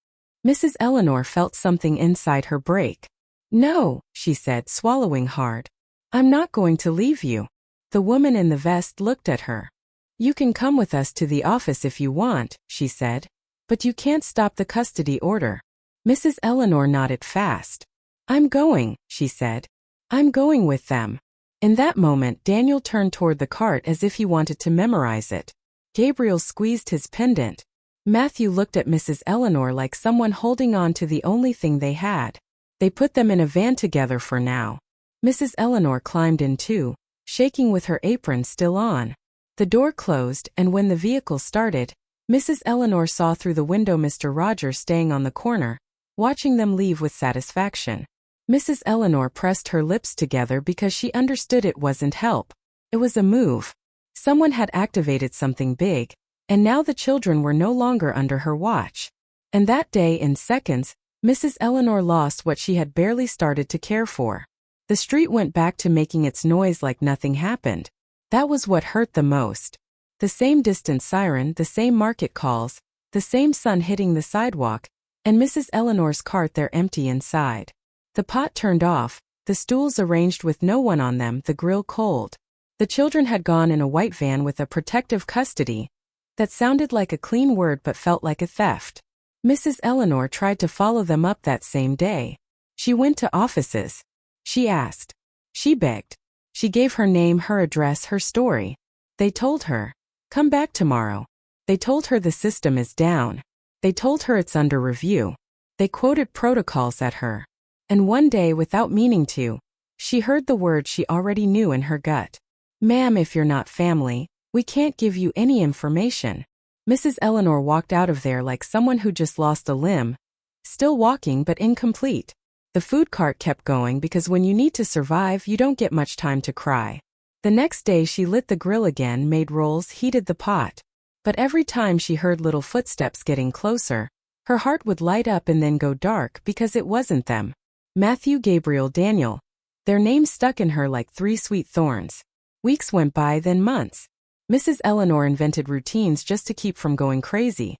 Mrs. Eleanor felt something inside her break. "No," she said, swallowing hard. "I'm not going to leave you." The woman in the vest looked at her. "You can come with us to the office if you want," she said. "But you can't stop the custody order." Mrs. Eleanor nodded fast. "I'm going," she said. "I'm going with them." In that moment, Daniel turned toward the cart as if he wanted to memorize it. Gabriel squeezed his pendant. Matthew looked at Mrs. Eleanor like someone holding on to the only thing they had. They put them in a van together for now. Mrs. Eleanor climbed in too, shaking with her apron still on. The door closed, and when the vehicle started, Mrs. Eleanor saw through the window Mr. Roger staying on the corner, watching them leave with satisfaction. Mrs. Eleanor pressed her lips together because she understood it wasn't help. It was a move. Someone had activated something big, and now the children were no longer under her watch. And that day, in seconds, Mrs. Eleanor lost what she had barely started to care for. The street went back to making its noise like nothing happened. That was what hurt the most. The same distant siren, the same market calls, the same sun hitting the sidewalk, and Mrs. Eleanor's cart there empty inside. The pot turned off, the stools arranged with no one on them, the grill cold. The children had gone in a white van with a protective custody. That sounded like a clean word but felt like a theft. Mrs. Eleanor tried to follow them up that same day. She went to offices. She asked. She begged. She gave her name, her address, her story. They told her, "Come back tomorrow." They told her the system is down. They told her it's under review. They quoted protocols at her. And one day, without meaning to, she heard the word she already knew in her gut. "Ma'am, if you're not family, we can't give you any information." Mrs. Eleanor walked out of there like someone who just lost a limb. Still walking but incomplete. The food cart kept going because when you need to survive, you don't get much time to cry. The next day she lit the grill again, made rolls, heated the pot. But every time she heard little footsteps getting closer, her heart would light up and then go dark because it wasn't them. Matthew, Gabriel, Daniel. Their names stuck in her like 3 sweet thorns. Weeks went by, then months. Mrs. Eleanor invented routines just to keep from going crazy.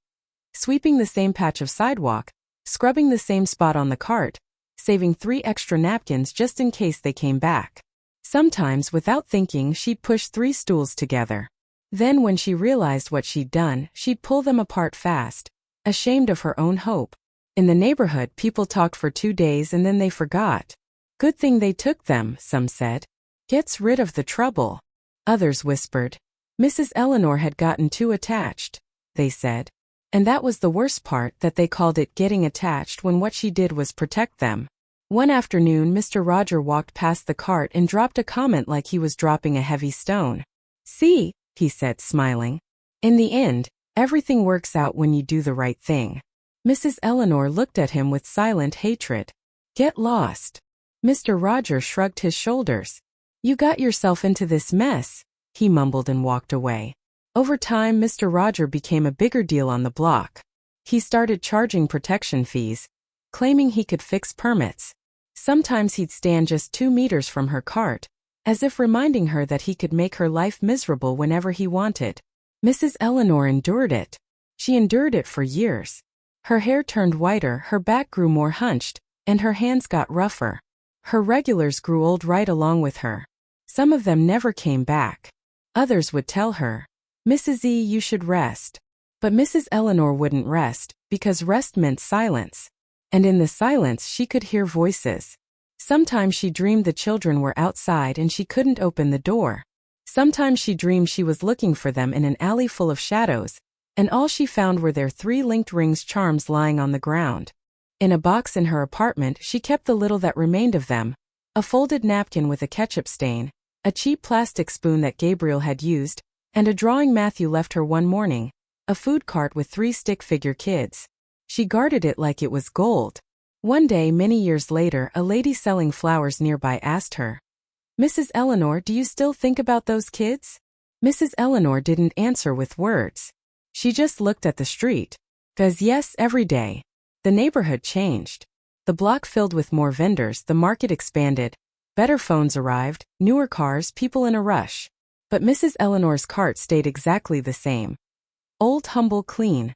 Sweeping the same patch of sidewalk, scrubbing the same spot on the cart, saving 3 extra napkins just in case they came back. Sometimes, without thinking, she'd push 3 stools together. Then when she realized what she'd done, she'd pull them apart fast, ashamed of her own hope. In the neighborhood, people talked for 2 days and then they forgot. Good thing they took them, some said. Gets rid of the trouble. Others whispered. Mrs. Eleanor had gotten too attached, they said. And that was the worst part, that they called it getting attached when what she did was protect them. One afternoon, Mr. Roger walked past the cart and dropped a comment like he was dropping a heavy stone. "See," he said, smiling. "In the end, everything works out when you do the right thing." Mrs. Eleanor looked at him with silent hatred. "Get lost." Mr. Roger shrugged his shoulders. "You got yourself into this mess," he mumbled and walked away. Over time, Mr. Roger became a bigger deal on the block. He started charging protection fees, claiming he could fix permits. Sometimes he'd stand just 2 meters from her cart, as if reminding her that he could make her life miserable whenever he wanted. Mrs. Eleanor endured it. She endured it for years. Her hair turned whiter, her back grew more hunched, and her hands got rougher. Her regulars grew old right along with her. Some of them never came back. Others would tell her, "Mrs. E, you should rest." But Mrs. Eleanor wouldn't rest, because rest meant silence. And in the silence she could hear voices. Sometimes she dreamed the children were outside and she couldn't open the door. Sometimes she dreamed she was looking for them in an alley full of shadows, and all she found were their 3 linked rings charms lying on the ground. In a box in her apartment she kept the little that remained of them, a folded napkin with a ketchup stain, a cheap plastic spoon that Gabriel had used, and a drawing Matthew left her one morning, a food cart with 3 stick figure kids. She guarded it like it was gold. One day, many years later, a lady selling flowers nearby asked her, "Mrs. Eleanor, do you still think about those kids?" Mrs. Eleanor didn't answer with words. She just looked at the street. "'Cause yes, every day." The neighborhood changed. The block filled with more vendors, the market expanded, better phones arrived, newer cars, people in a rush. But Mrs. Eleanor's cart stayed exactly the same. Old, humble, clean.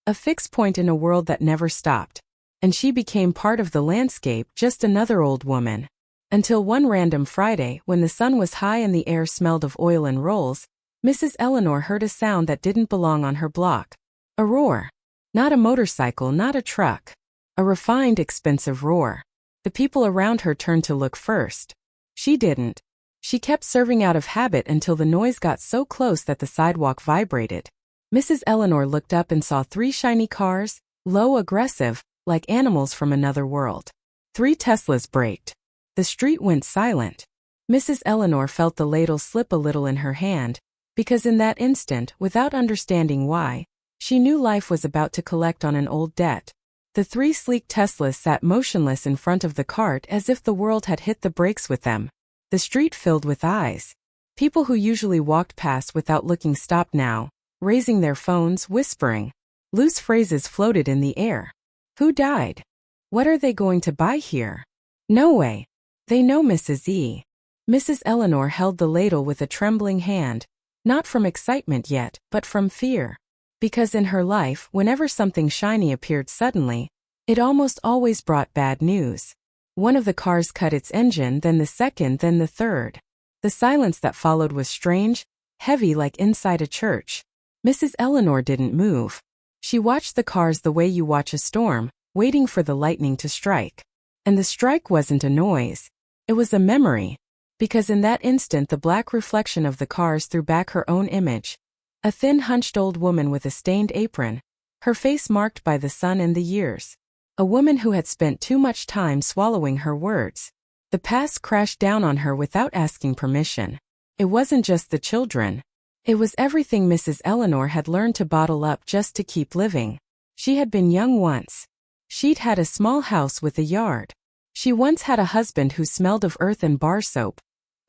A fixed point in a world that never stopped. And she became part of the landscape, just another old woman. Until one random Friday, when the sun was high and the air smelled of oil and rolls, Mrs. Eleanor heard a sound that didn't belong on her block. A roar. Not a motorcycle, not a truck. A refined, expensive roar. The people around her turned to look first. She didn't. She kept serving out of habit until the noise got so close that the sidewalk vibrated. Mrs. Eleanor looked up and saw 3 shiny cars, low, aggressive, like animals from another world. 3 Teslas braked. The street went silent. Mrs. Eleanor felt the ladle slip a little in her hand, because in that instant, without understanding why, she knew life was about to collect on an old debt. The 3 sleek Teslas sat motionless in front of the cart as if the world had hit the brakes with them. The street filled with eyes. People who usually walked past without looking stopped now, raising their phones, whispering. Loose phrases floated in the air. Who died? What are they going to buy here? No way. They know Mrs. E. Mrs. Eleanor held the ladle with a trembling hand, not from excitement yet, but from fear. Because in her life, whenever something shiny appeared suddenly, it almost always brought bad news. One of the cars cut its engine, then the second, then the third. The silence that followed was strange, heavy like inside a church. Mrs. Eleanor didn't move. She watched the cars the way you watch a storm, waiting for the lightning to strike. And the strike wasn't a noise. It was a memory. Because in that instant the black reflection of the cars threw back her own image. A thin, hunched old woman with a stained apron, her face marked by the sun and the years. A woman who had spent too much time swallowing her words. The past crashed down on her without asking permission. It wasn't just the children. It was everything Mrs. Eleanor had learned to bottle up just to keep living. She had been young once. She'd had a small house with a yard. She once had a husband who smelled of earth and bar soap.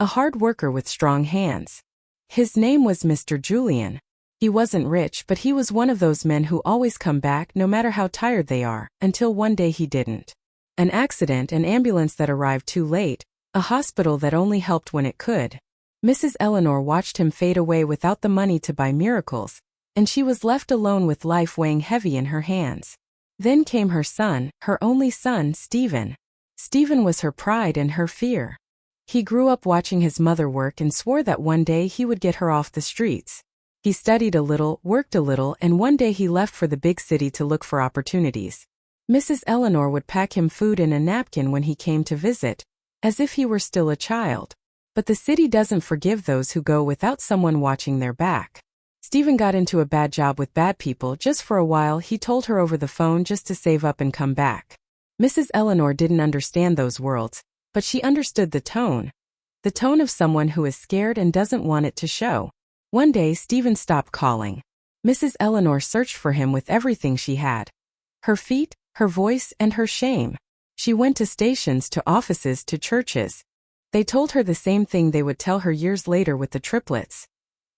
A hard worker with strong hands. His name was Mr. Julian. He wasn't rich, but he was one of those men who always come back no matter how tired they are, until one day he didn't. An accident, an ambulance that arrived too late, a hospital that only helped when it could. Mrs. Eleanor watched him fade away without the money to buy miracles, and she was left alone with life weighing heavy in her hands. Then came her son, her only son, Stephen. Stephen was her pride and her fear. He grew up watching his mother work and swore that one day he would get her off the streets. He studied a little, worked a little, and one day he left for the big city to look for opportunities. Mrs. Eleanor would pack him food in a napkin when he came to visit, as if he were still a child. But the city doesn't forgive those who go without someone watching their back. Stephen got into a bad job with bad people just for a while. He told her over the phone just to save up and come back. Mrs. Eleanor didn't understand those worlds, but she understood the tone. The tone of someone who is scared and doesn't want it to show. One day Stephen stopped calling. Mrs. Eleanor searched for him with everything she had. Her feet, her voice, and her shame. She went to stations, to offices, to churches. They told her the same thing they would tell her years later with the triplets.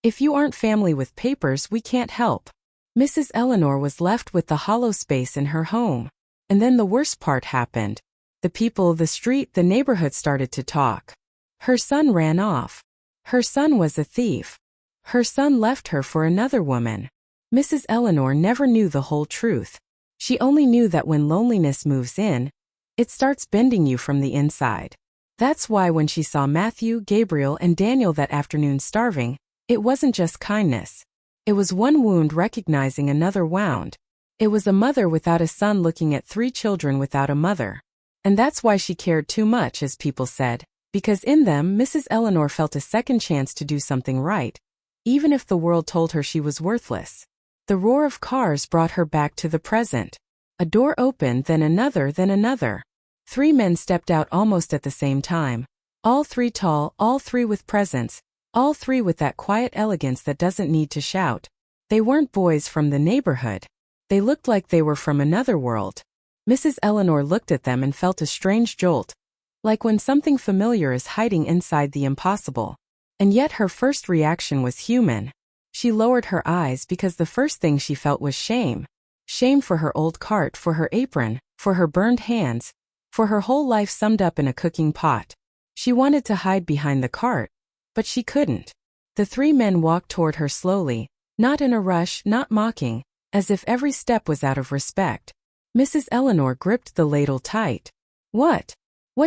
If you aren't family with papers, we can't help. Mrs. Eleanor was left with the hollow space in her home. And then the worst part happened. The people, the street, the neighborhood started to talk. Her son ran off. Her son was a thief. Her son left her for another woman. Mrs. Eleanor never knew the whole truth. She only knew that when loneliness moves in, it starts bending you from the inside. That's why when she saw Matthew, Gabriel, and Daniel that afternoon starving, it wasn't just kindness. It was one wound recognizing another wound. It was a mother without a son looking at 3 children without a mother. And that's why she cared too much, as people said, because in them Mrs. Eleanor felt a second chance to do something right, even if the world told her she was worthless. The roar of cars brought her back to the present. A door opened, then another, then another. 3 men stepped out almost at the same time. All 3 tall, all 3 with presence, all 3 with that quiet elegance that doesn't need to shout. They weren't boys from the neighborhood. They looked like they were from another world. Mrs. Eleanor looked at them and felt a strange jolt, like when something familiar is hiding inside the impossible. And yet her first reaction was human. She lowered her eyes because the first thing she felt was shame. Shame for her old cart, for her apron, for her burned hands, for her whole life summed up in a cooking pot. She wanted to hide behind the cart, but she couldn't. The 3 men walked toward her slowly, not in a rush, not mocking, as if every step was out of respect. Mrs. Eleanor gripped the ladle tight. What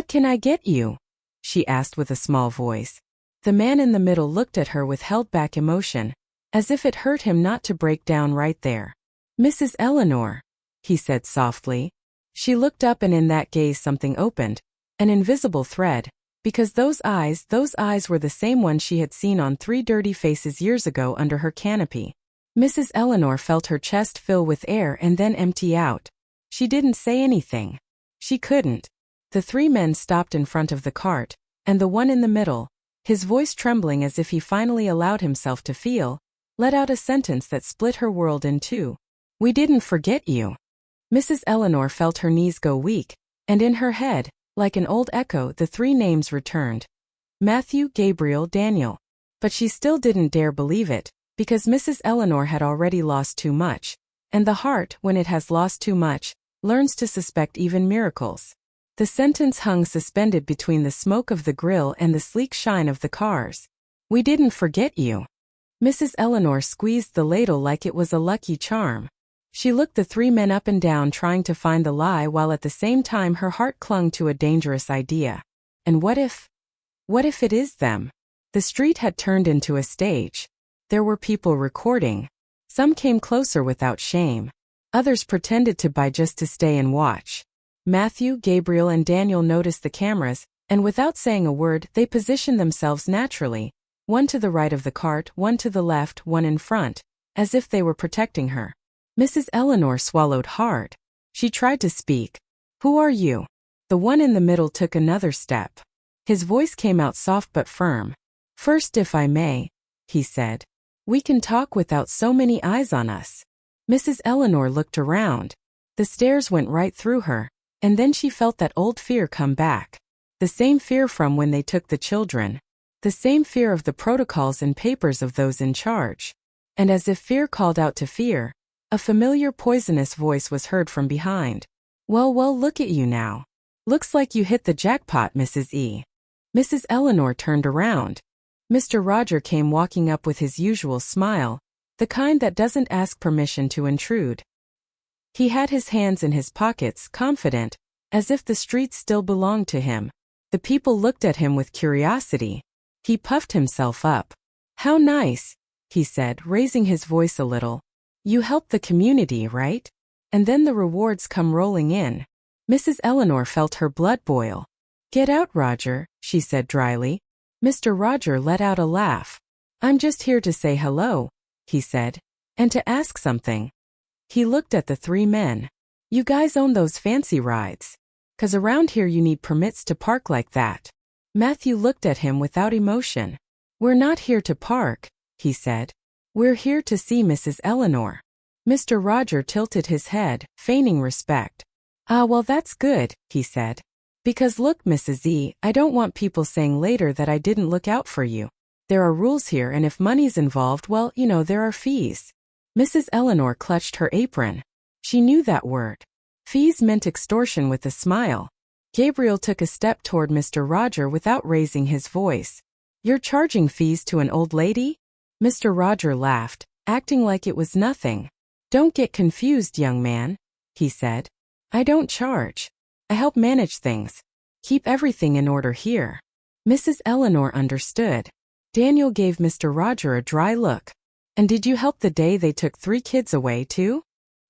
can I get you?" she asked with a small voice. The man in the middle looked at her with held-back emotion, as if it hurt him not to break down right there. "Mrs. Eleanor," he said softly. She looked up, and in that gaze something opened, an invisible thread, because those eyes were the same ones she had seen on 3 dirty faces years ago under her canopy. Mrs. Eleanor felt her chest fill with air and then empty out. She didn't say anything. She couldn't. The 3 men stopped in front of the cart, and the one in the middle, his voice trembling as if he finally allowed himself to feel, let out a sentence that split her world in 2. "We didn't forget you." Mrs. Eleanor felt her knees go weak, and in her head, like an old echo, the 3 names returned. Matthew, Gabriel, Daniel. But she still didn't dare believe it, because Mrs. Eleanor had already lost too much. And the heart, when it has lost too much, learns to suspect even miracles. The sentence hung suspended between the smoke of the grill and the sleek shine of the cars. "We didn't forget you." Mrs. Eleanor squeezed the ladle like it was a lucky charm. She looked the 3 men up and down, trying to find the lie, while at the same time her heart clung to a dangerous idea. And what if it is them? The street had turned into a stage. There were people recording. Some came closer without shame. Others pretended to buy just to stay and watch. Matthew, Gabriel, and Daniel noticed the cameras, and without saying a word, they positioned themselves naturally, one to the right of the cart, one to the left, one in front, as if they were protecting her. Mrs. Eleanor swallowed hard. She tried to speak. "Who are you?" The one in the middle took another step. His voice came out soft but firm. "First, if I may," he said. "We can talk without so many eyes on us." Mrs. Eleanor looked around. The stares went right through her, and then she felt that old fear come back. The same fear from when they took the children. The same fear of the protocols and papers of those in charge. And as if fear called out to fear, a familiar poisonous voice was heard from behind. Well, look at you now. Looks like you hit the jackpot, Mrs. E." Mrs. Eleanor turned around. Mr. Roger came walking up with his usual smile, the kind that doesn't ask permission to intrude. He had his hands in his pockets, confident, as if the streets still belonged to him. The people looked at him with curiosity. He puffed himself up. "How nice," he said, raising his voice a little. "You help the community, right? And then the rewards come rolling in." Mrs. Eleanor felt her blood boil. "Get out, Roger," she said dryly. Mr. Roger let out a laugh. "I'm just here to say hello," he said, "and to ask something." He looked at the three men. "You guys own those fancy rides? 'Cause around here you need permits to park like that." Matthew looked at him without emotion. "We're not here to park," he said. "We're here to see Mrs. Eleanor." Mr. Roger tilted his head, feigning respect. "Ah, well, that's good," he said. "Because look, Mrs. E, I don't want people saying later that I didn't look out for you. There are rules here, and if money's involved, well, there are fees." Mrs. Eleanor clutched her apron. She knew that word. Fees meant extortion with a smile. Gabriel took a step toward Mr. Roger without raising his voice. "You're charging fees to an old lady?" Mr. Roger laughed, acting like it was nothing. "Don't get confused, young man," he said. "I don't charge. I help manage things. Keep everything in order here." Mrs. Eleanor understood. Daniel gave Mr. Roger a dry look. "And did you help the day they took 3 kids away, too?"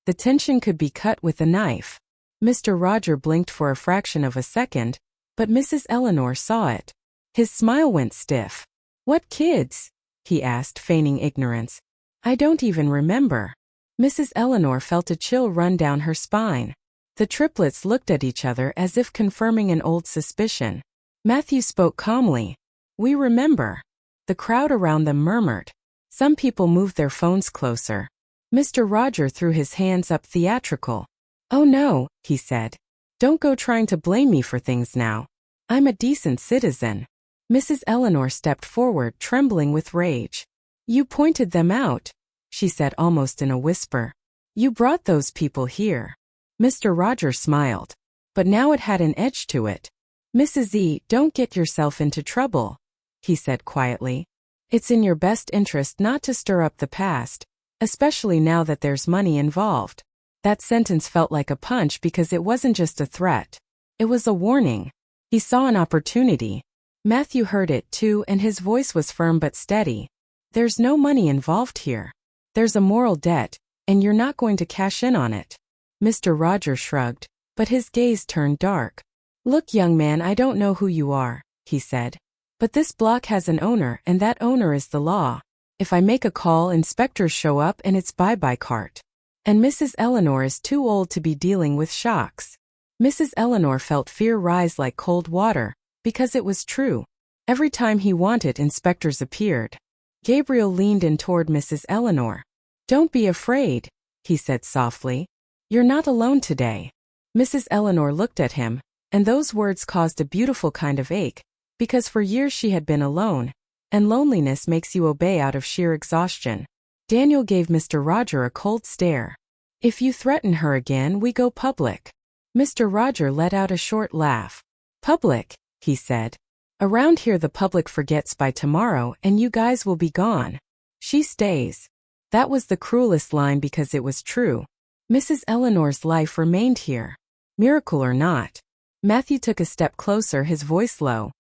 The tension could be cut with a knife. Mr. Roger blinked for a fraction of a second, but Mrs. Eleanor saw it. His smile went stiff. "What kids?" he asked, feigning ignorance. "I don't even remember." Mrs. Eleanor felt a chill run down her spine. The triplets looked at each other as if confirming an old suspicion. Matthew spoke calmly. "We remember." The crowd around them murmured. Some people moved their phones closer. Mr. Roger threw his hands up theatrical. "Oh no," he said. "Don't go trying to blame me for things now. I'm a decent citizen." Mrs. Eleanor stepped forward, trembling with rage. "You pointed them out," she said almost in a whisper. "You brought those people here." Mr. Roger smiled. But now it had an edge to it. "Mrs. E, don't get yourself into trouble," he said quietly. "It's in your best interest not to stir up the past, especially now that there's money involved." That sentence felt like a punch because it wasn't just a threat. It was a warning. He saw an opportunity. Matthew heard it too, and his voice was firm but steady. "There's no money involved here. There's a moral debt, and you're not going to cash in on it." Mr. Roger shrugged, but his gaze turned dark. "Look, young man, I don't know who you are," he said. "But this block has an owner, and that owner is the law. If I make a call, inspectors show up and it's bye-bye cart. And Mrs. Eleanor is too old to be dealing with shocks." Mrs. Eleanor felt fear rise like cold water, because it was true. Every time he wanted, inspectors appeared. Gabriel leaned in toward Mrs. Eleanor. "Don't be afraid," he said softly. "You're not alone today." Mrs. Eleanor looked at him, and those words caused a beautiful kind of ache, because for years she had been alone, and loneliness makes you obey out of sheer exhaustion. Daniel gave Mr. Roger a cold stare. "If you threaten her again, we go public." Mr. Roger let out a short laugh. "Public," he said. "Around here the public forgets by tomorrow and you guys will be gone. She stays." That was the cruelest line because it was true. Mrs. Eleanor's life remained here. Miracle or not. Matthew took a step closer, his voice low.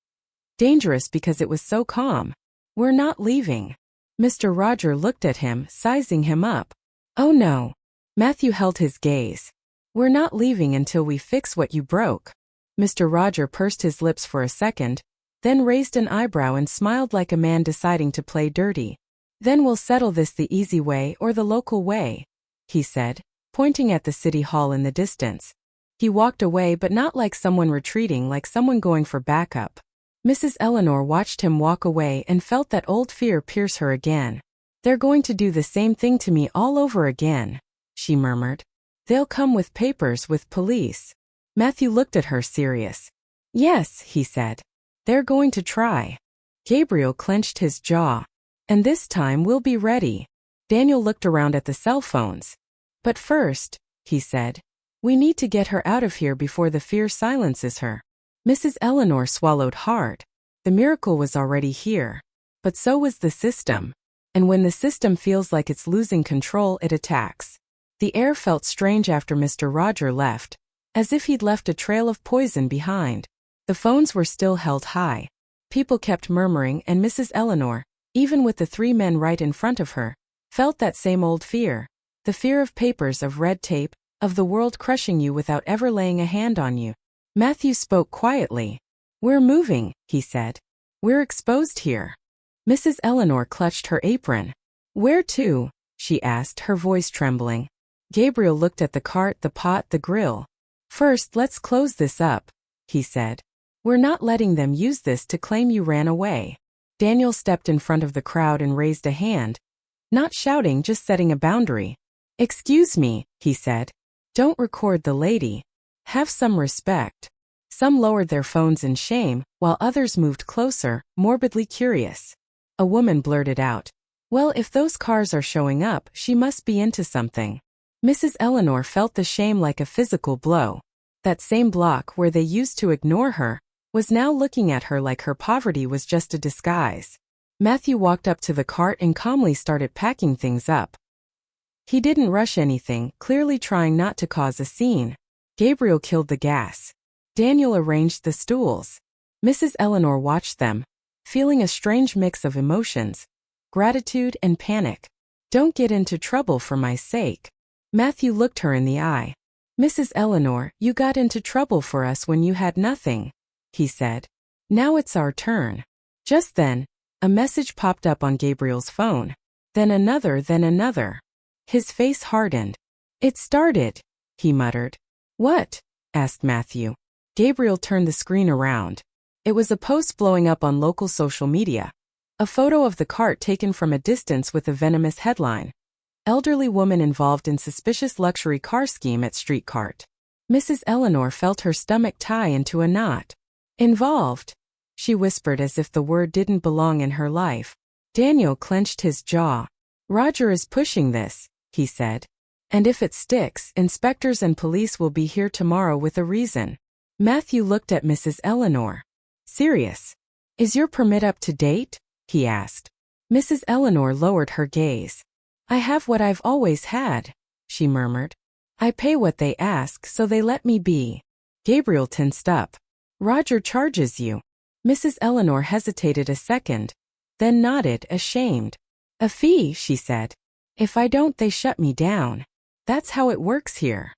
Dangerous because it was so calm. We're not leaving. Mr. Roger looked at him, sizing him up. Oh no. Matthew held his gaze. We're not leaving until we fix what you broke. Mr. Roger pursed his lips for a second, then raised an eyebrow and smiled like a man deciding to play dirty. Then we'll settle this the easy way or the local way, he said, pointing at the city hall in the distance. He walked away, but not like someone retreating, like someone going for backup. Mrs. Eleanor watched him walk away and felt that old fear pierce her again. They're going to do the same thing to me all over again, she murmured. They'll come with papers, with police. Matthew looked at her, serious. Yes, he said. They're going to try. Gabriel clenched his jaw. And this time we'll be ready. Daniel looked around at the cell phones. But first, he said, we need to get her out of here before the fear silences her. Mrs. Eleanor swallowed hard. The miracle was already here. But so was the system. And when the system feels like it's losing control, it attacks. The air felt strange after Mr. Roger left, as if he'd left a trail of poison behind. The phones were still held high. People kept murmuring, and Mrs. Eleanor, even with the three men right in front of her, felt that same old fear. The fear of papers, of red tape, of the world crushing you without ever laying a hand on you. Matthew spoke quietly. We're moving, he said. We're exposed here. Mrs. Eleanor clutched her apron. Where to? She asked, her voice trembling. Gabriel looked at the cart, the pot, the grill. First, let's close this up, he said. We're not letting them use this to claim you ran away. Daniel stepped in front of the crowd and raised a hand. Not shouting, just setting a boundary. Excuse me, he said. Don't record the lady. Have some respect. Some lowered their phones in shame, while others moved closer, morbidly curious. A woman blurted out, well, if those cars are showing up, she must be into something. Mrs. Eleanor felt the shame like a physical blow. That same block where they used to ignore her was now looking at her like her poverty was just a disguise. Matthew walked up to the cart and calmly started packing things up. He didn't rush anything, clearly trying not to cause a scene. Gabriel killed the gas. Daniel arranged the stools. Mrs. Eleanor watched them, feeling a strange mix of emotions, gratitude and panic. Don't get into trouble for my sake. Matthew looked her in the eye. Mrs. Eleanor, you got into trouble for us when you had nothing, he said. Now it's our turn. Just then, a message popped up on Gabriel's phone. Then another, then another. His face hardened. It started, he muttered. What? Asked Matthew. Gabriel turned the screen around. It was a post blowing up on local social media. A photo of the cart taken from a distance with a venomous headline. Elderly woman involved in suspicious luxury car scheme at street cart. Mrs. Eleanor felt her stomach tie into a knot. Involved, she whispered as if the word didn't belong in her life. Daniel clenched his jaw. Roger is pushing this, he said. And if it sticks, inspectors and police will be here tomorrow with a reason. Matthew looked at Mrs. Eleanor. Serious? Is your permit up to date? He asked. Mrs. Eleanor lowered her gaze. I have what I've always had, she murmured. I pay what they ask, so they let me be. Gabriel tensed up. Roger charges you. Mrs. Eleanor hesitated a second, then nodded, ashamed. A fee, she said. If I don't, they shut me down. That's how it works here.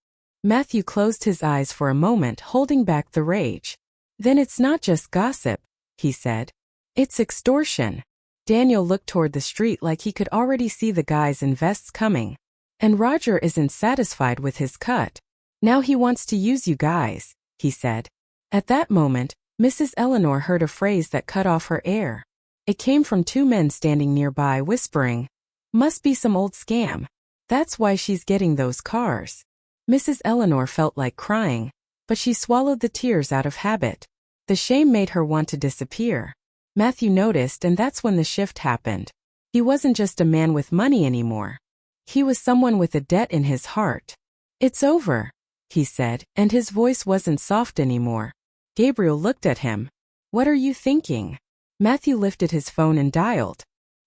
Matthew closed his eyes for a moment, holding back the rage. Then it's not just gossip, he said. It's extortion. Daniel looked toward the street like he could already see the guys in vests coming. And Roger isn't satisfied with his cut. Now he wants to use you guys, he said. At that moment, Mrs. Eleanor heard a phrase that cut off her air. It came from two men standing nearby, whispering, Must be some old scam. That's why she's getting those cars. Mrs. Eleanor felt like crying, but she swallowed the tears out of habit. The shame made her want to disappear. Matthew noticed, and that's when the shift happened. He wasn't just a man with money anymore. He was someone with a debt in his heart. It's over, he said, and his voice wasn't soft anymore. Gabriel looked at him. What are you thinking? Matthew lifted his phone and dialed.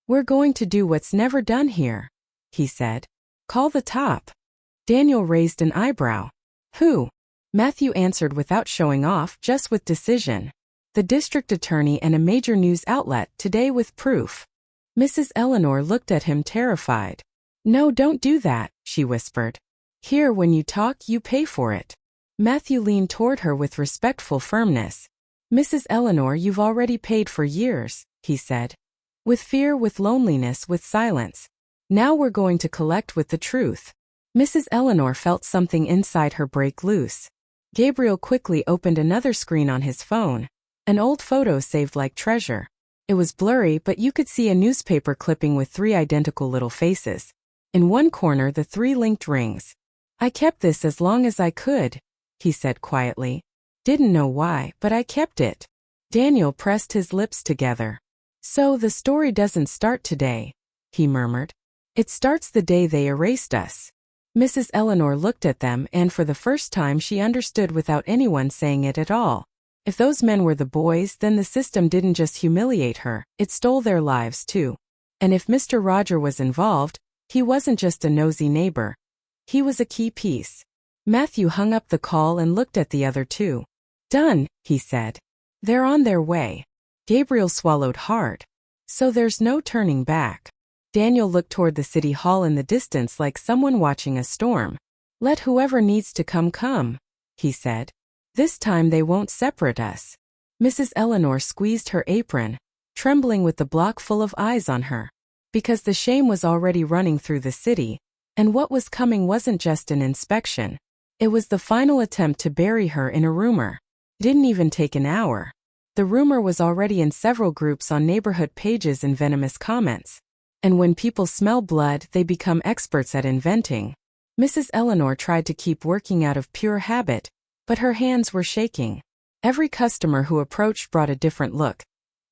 We're going to do what's never done here, he said. Call the top. Daniel raised an eyebrow. Who? Matthew answered without showing off, just with decision. The district attorney and a major news outlet today with proof. Mrs. Eleanor looked at him terrified. No, don't do that, she whispered. Here, when you talk, you pay for it. Matthew leaned toward her with respectful firmness. Mrs. Eleanor, you've already paid for years, he said. With fear, with loneliness, with silence. Now we're going to collect with the truth. Mrs. Eleanor felt something inside her break loose. Gabriel quickly opened another screen on his phone. An old photo saved like treasure. It was blurry, but you could see a newspaper clipping with 3 identical little faces. In one corner, the 3 linked rings. I kept this as long as I could, he said quietly. Didn't know why, but I kept it. Daniel pressed his lips together. So the story doesn't start today, he murmured. It starts the day they erased us. Mrs. Eleanor looked at them, and for the first time she understood without anyone saying it at all. If those men were the boys, then the system didn't just humiliate her, it stole their lives too. And if Mr. Roger was involved, he wasn't just a nosy neighbor. He was a key piece. Matthew hung up the call and looked at the other 2. Done, he said. They're on their way. Gabriel swallowed hard. So there's no turning back. Daniel looked toward the city hall in the distance like someone watching a storm. Let whoever needs to come, he said. This time they won't separate us. Mrs. Eleanor squeezed her apron, trembling with the block full of eyes on her. Because the shame was already running through the city, and what was coming wasn't just an inspection. It was the final attempt to bury her in a rumor. Didn't even take an hour. The rumor was already in several groups on neighborhood pages and venomous comments. And when people smell blood, they become experts at inventing. Mrs. Eleanor tried to keep working out of pure habit, but her hands were shaking. Every customer who approached brought a different look.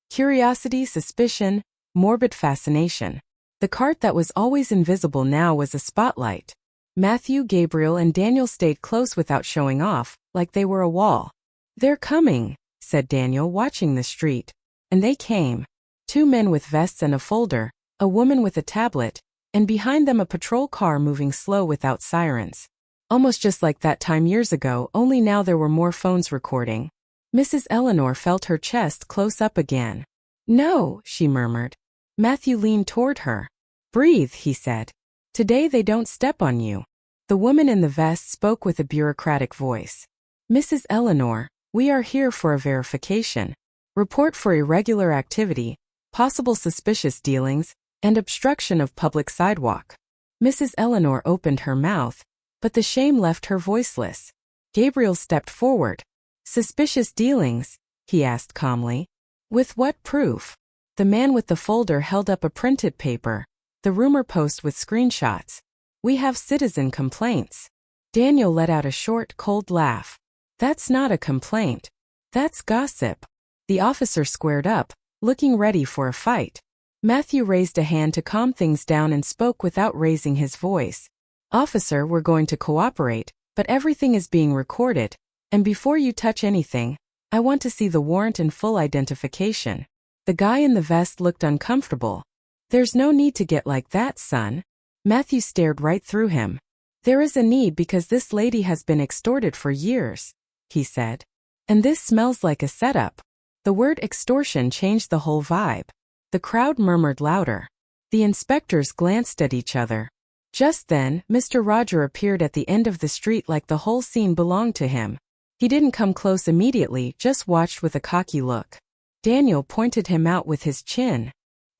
Curiosity, suspicion, morbid fascination. The cart that was always invisible now was a spotlight. Matthew, Gabriel, and Daniel stayed close without showing off, like they were a wall. They're coming, said Daniel, watching the street. And they came. 2 men with vests and a folder, a woman with a tablet, and behind them a patrol car moving slow without sirens. Almost just like that time years ago, only now there were more phones recording. Mrs. Eleanor felt her chest close up again. No, she murmured. Matthew leaned toward her. Breathe, he said. Today they don't step on you. The woman in the vest spoke with a bureaucratic voice. Mrs. Eleanor, we are here for a verification. Report for irregular activity, possible suspicious dealings, and obstruction of public sidewalk. Mrs. Eleanor opened her mouth, but the shame left her voiceless. Gabriel stepped forward. Suspicious dealings, he asked calmly. With what proof? The man with the folder held up a printed paper, the rumor post with screenshots. We have citizen complaints. Daniel let out a short, cold laugh. That's not a complaint. That's gossip. The officer squared up, looking ready for a fight. Matthew raised a hand to calm things down and spoke without raising his voice. Officer, we're going to cooperate, but everything is being recorded, and before you touch anything, I want to see the warrant and full identification. The guy in the vest looked uncomfortable. There's no need to get like that, son. Matthew stared right through him. There is a need because this lady has been extorted for years, he said. And this smells like a setup. The word extortion changed the whole vibe. The crowd murmured louder. The inspectors glanced at each other. Just then, Mr. Roger appeared at the end of the street like the whole scene belonged to him. He didn't come close immediately, just watched with a cocky look. Daniel pointed him out with his chin.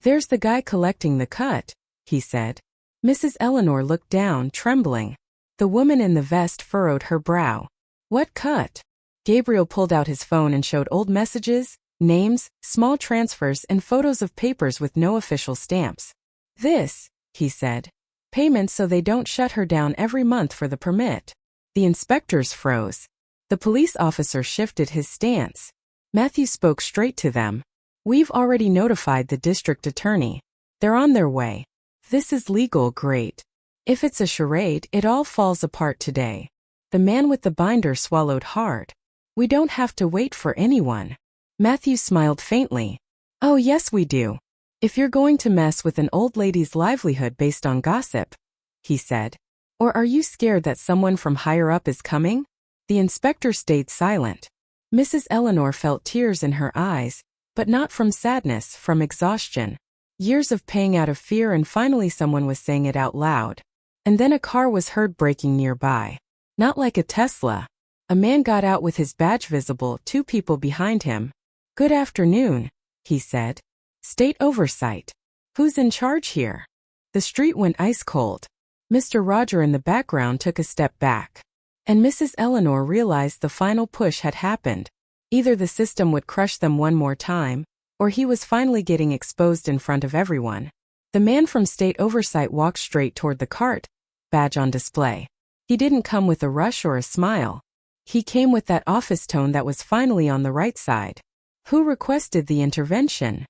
There's the guy collecting the cut, he said. Mrs. Eleanor looked down, trembling. The woman in the vest furrowed her brow. What cut? Gabriel pulled out his phone and showed old messages, names, small transfers, and photos of papers with no official stamps. This, he said. Payment so they don't shut her down every month for the permit. The inspectors froze. The police officer shifted his stance. Matthew spoke straight to them. We've already notified the district attorney. They're on their way. This is legal, great. If it's a charade, it all falls apart today. The man with the binder swallowed hard. We don't have to wait for anyone. Matthew smiled faintly. Oh yes we do. If you're going to mess with an old lady's livelihood based on gossip, he said. Or are you scared that someone from higher up is coming? The inspector stayed silent. Mrs. Eleanor felt tears in her eyes, but not from sadness, from exhaustion. Years of paying out of fear, and finally someone was saying it out loud. And then a car was heard braking nearby. Not like a Tesla. A man got out with his badge visible, 2 people behind him. "Good afternoon," he said. "State oversight. Who's in charge here?" The street went ice cold. Mr. Roger in the background took a step back. And Mrs. Eleanor realized the final push had happened. Either the system would crush them one more time, or he was finally getting exposed in front of everyone. The man from State Oversight walked straight toward the cart, badge on display. He didn't come with a rush or a smile. He came with that office tone that was finally on the right side. "Who requested the intervention?"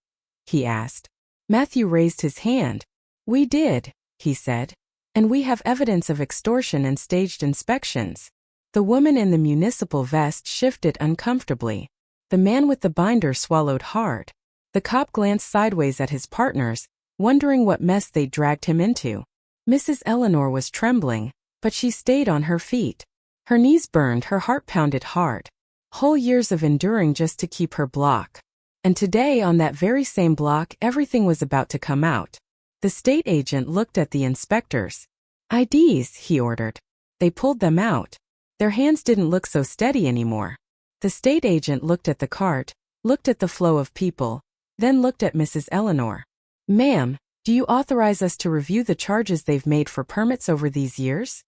he asked. Matthew raised his hand. "We did," he said. "And we have evidence of extortion and staged inspections." The woman in the municipal vest shifted uncomfortably. The man with the binder swallowed hard. The cop glanced sideways at his partners, wondering what mess they'd dragged him into. Mrs. Eleanor was trembling, but she stayed on her feet. Her knees burned, her heart pounded hard. Whole years of enduring just to keep her block. And today, on that very same block, everything was about to come out. The state agent looked at the inspectors. "IDs," he ordered. They pulled them out. Their hands didn't look so steady anymore. The state agent looked at the cart, looked at the flow of people, then looked at Mrs. Eleanor. "Ma'am, do you authorize us to review the charges they've made for permits over these years?"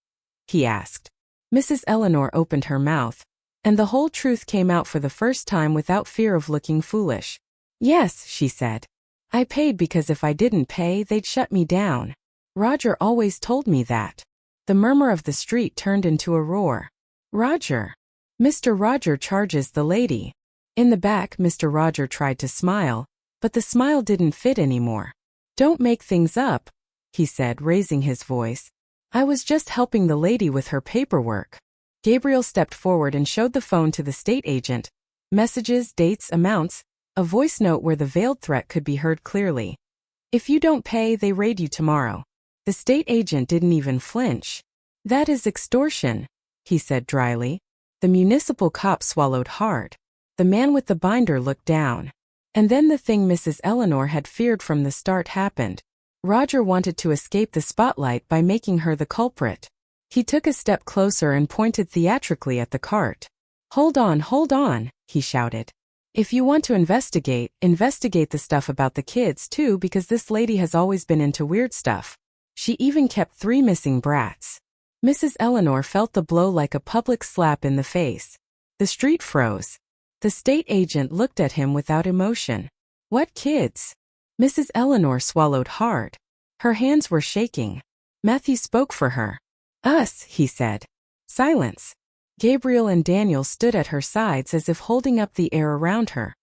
he asked. Mrs. Eleanor opened her mouth, and the whole truth came out for the first time without fear of looking foolish. "Yes," she said. "I paid because if I didn't pay, they'd shut me down. Roger always told me that." The murmur of the street turned into a roar. "Roger. Mr. Roger charges the lady." In the back, Mr. Roger tried to smile, but the smile didn't fit anymore. "Don't make things up," he said, raising his voice. "I was just helping the lady with her paperwork." Gabriel stepped forward and showed the phone to the state agent. Messages, dates, amounts, a voice note where the veiled threat could be heard clearly. "If you don't pay, they raid you tomorrow." The state agent didn't even flinch. "That is extortion," he said dryly. The municipal cop swallowed hard. The man with the binder looked down. And then the thing Mrs. Eleanor had feared from the start happened. Roger wanted to escape the spotlight by making her the culprit. He took a step closer and pointed theatrically at the cart. Hold on," he shouted. "If you want to investigate the stuff about the kids too, because this lady has always been into weird stuff. She even kept 3 missing brats." Mrs. Eleanor felt the blow like a public slap in the face. The street froze. The state agent looked at him without emotion. "What kids?" Mrs. Eleanor swallowed hard. Her hands were shaking. Matthew spoke for her. "Us," he said. Silence. Gabriel and Daniel stood at her sides as if holding up the air around her.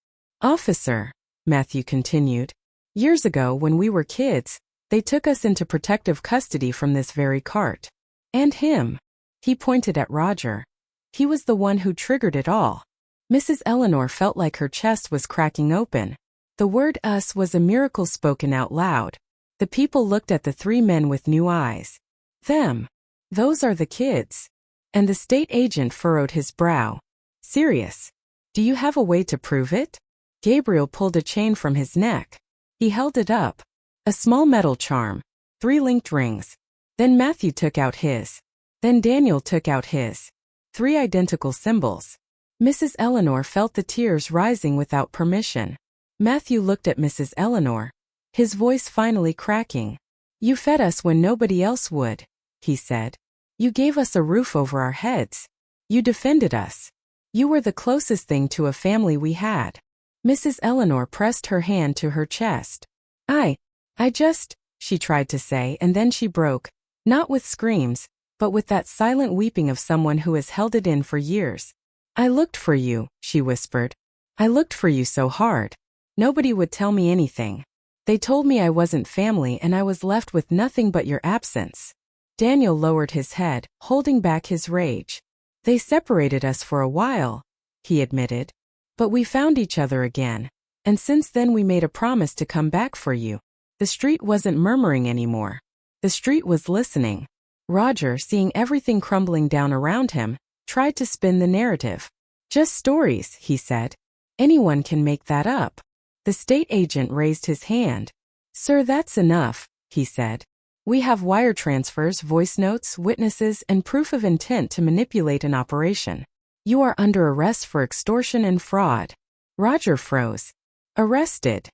"Officer," Matthew continued, "years ago when we were kids, they took us into protective custody from this very cart. And him." He pointed at Roger. "He was the one who triggered it all." Mrs. Eleanor felt like her chest was cracking open. The word "us" was a miracle spoken out loud. The people looked at the 3 men with new eyes. "Them. Those are the kids." And the state agent furrowed his brow. "Serious? Do you have a way to prove it?" Gabriel pulled a chain from his neck. He held it up. A small metal charm. 3 linked rings. Then Matthew took out his. Then Daniel took out his. 3 identical symbols. Mrs. Eleanor felt the tears rising without permission. Matthew looked at Mrs. Eleanor, his voice finally cracking. "You fed us when nobody else would," he said. "You gave us a roof over our heads. You defended us. You were the closest thing to a family we had." Mrs. Eleanor pressed her hand to her chest. I just," she tried to say, and then she broke, not with screams, but with that silent weeping of someone who has held it in for years. "I looked for you," she whispered. "I looked for you so hard. Nobody would tell me anything. They told me I wasn't family and I was left with nothing but your absence." Daniel lowered his head, holding back his rage. "They separated us for a while," he admitted. "But we found each other again. And since then we made a promise to come back for you." The street wasn't murmuring anymore. The street was listening. Roger, seeing everything crumbling down around him, tried to spin the narrative. Just stories, he said. Anyone can make that up. The state agent raised his hand. Sir, that's enough, he said. We have wire transfers, voice notes, witnesses, and proof of intent to manipulate an operation. You are under arrest for extortion and fraud. Roger froze. Arrested?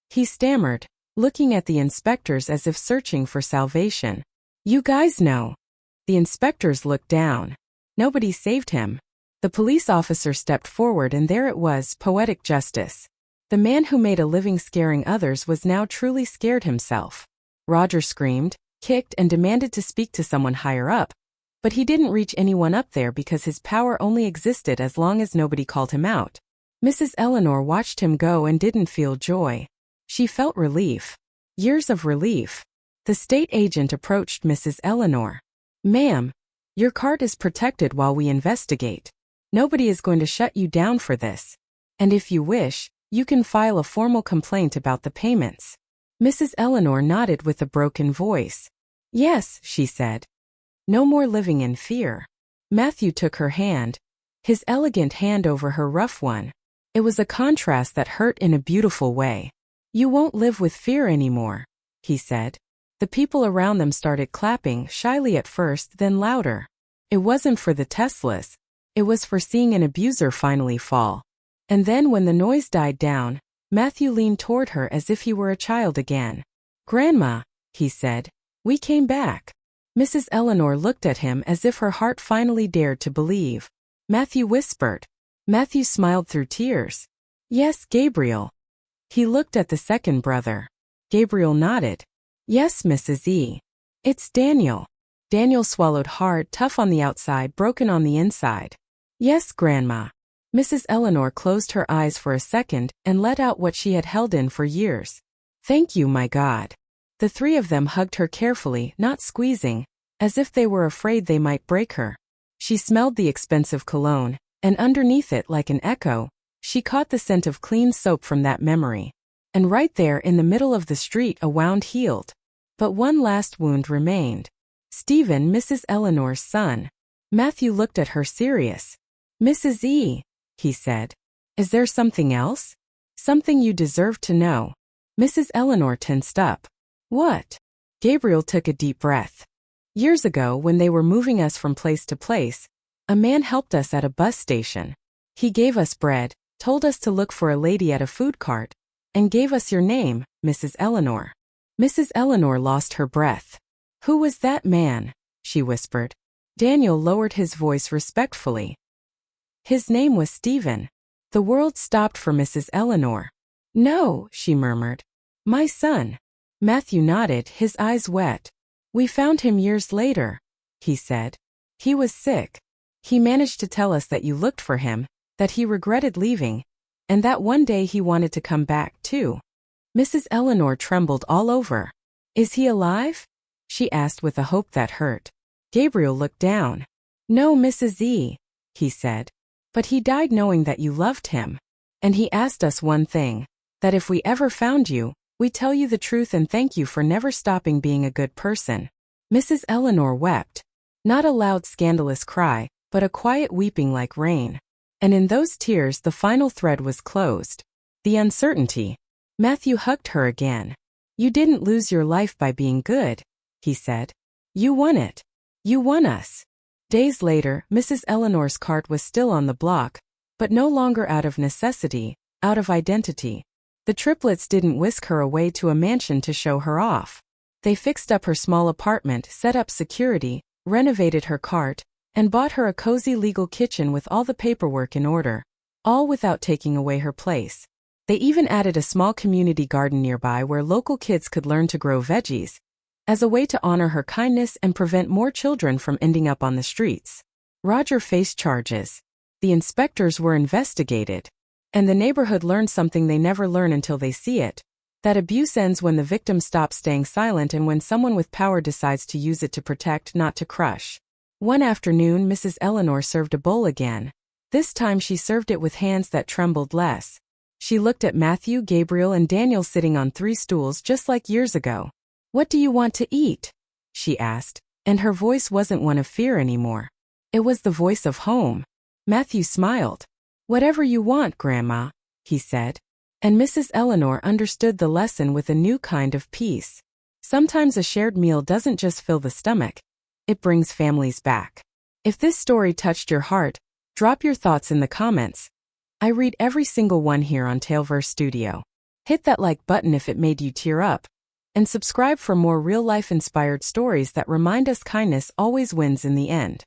He stammered, looking at the inspectors as if searching for salvation. You guys know. The inspectors looked down. Nobody saved him. The police officer stepped forward and there it was, poetic justice. The man who made a living scaring others was now truly scared himself. Roger screamed, kicked, and demanded to speak to someone higher up, but he didn't reach anyone up there because his power only existed as long as nobody called him out. Mrs. Eleanor watched him go and didn't feel joy. She felt relief. Years of relief. The state agent approached Mrs. Eleanor. Ma'am, your card is protected while we investigate. Nobody is going to shut you down for this. And if you wish, you can file a formal complaint about the payments. Mrs. Eleanor nodded with a broken voice. Yes, she said. No more living in fear. Matthew took her hand, his elegant hand over her rough one. It was a contrast that hurt in a beautiful way. You won't live with fear anymore, he said. The people around them started clapping, shyly at first, then louder. It wasn't for the Teslas. It was for seeing an abuser finally fall. And then when the noise died down, Matthew leaned toward her as if he were a child again. Grandma, he said, we came back. Mrs. Eleanor looked at him as if her heart finally dared to believe. Matthew whispered. Matthew smiled through tears. Yes, Gabriel. He looked at the second brother. Gabriel nodded. Yes, Mrs. E. It's Daniel. Daniel swallowed hard, tough on the outside, broken on the inside. Yes, Grandma. Mrs. Eleanor closed her eyes for a second and let out what she had held in for years. Thank you, my God. The three of them hugged her carefully, not squeezing, as if they were afraid they might break her. She smelled the expensive cologne, and underneath it, like an echo, she caught the scent of clean soap from that memory. And right there in the middle of the street a wound healed. But one last wound remained. Stephen, Mrs. Eleanor's son. Matthew looked at her serious. Mrs. E., he said. Is there something else? Something you deserve to know. Mrs. Eleanor tensed up. What? Gabriel took a deep breath. Years ago, when they were moving us from place to place, a man helped us at a bus station. He gave us bread, told us to look for a lady at a food cart, and gave us your name, Mrs. Eleanor. Mrs. Eleanor lost her breath. Who was that man? She whispered. Daniel lowered his voice respectfully. His name was Stephen. The world stopped for Mrs. Eleanor. No, she murmured. My son. Matthew nodded, his eyes wet. We found him years later, he said. He was sick. He managed to tell us that you looked for him, that he regretted leaving, and that one day he wanted to come back, too. Mrs. Eleanor trembled all over. Is he alive? She asked with a hope that hurt. Gabriel looked down. No, Mrs. E., he said. But he died knowing that you loved him. And he asked us one thing, that if we ever found you, we'd tell you the truth and thank you for never stopping being a good person. Mrs. Eleanor wept. Not a loud scandalous cry, but a quiet weeping like rain. And in those tears the final thread was closed. The uncertainty. Matthew hugged her again. You didn't lose your life by being good, he said. You won it. You won us. Days later, Mrs. Eleanor's cart was still on the block, but no longer out of necessity, out of identity. The triplets didn't whisk her away to a mansion to show her off. They fixed up her small apartment, set up security, renovated her cart, and bought her a cozy legal kitchen with all the paperwork in order, all without taking away her place. They even added a small community garden nearby where local kids could learn to grow veggies, as a way to honor her kindness and prevent more children from ending up on the streets. Roger faced charges. The inspectors were investigated. And the neighborhood learned something they never learn until they see it. That abuse ends when the victim stops staying silent and when someone with power decides to use it to protect, not to crush. One afternoon, Mrs. Eleanor served a bowl again. This time she served it with hands that trembled less. She looked at Matthew, Gabriel, and Daniel sitting on 3 stools just like years ago. What do you want to eat? She asked, and her voice wasn't one of fear anymore. It was the voice of home. Matthew smiled. "Whatever you want, Grandma," he said. And Mrs. Eleanor understood the lesson with a new kind of peace. Sometimes a shared meal doesn't just fill the stomach, it brings families back. If this story touched your heart, drop your thoughts in the comments. I read every single one here on Taleverse Studio. Hit that like button if it made you tear up. And subscribe for more real-life inspired stories that remind us kindness always wins in the end.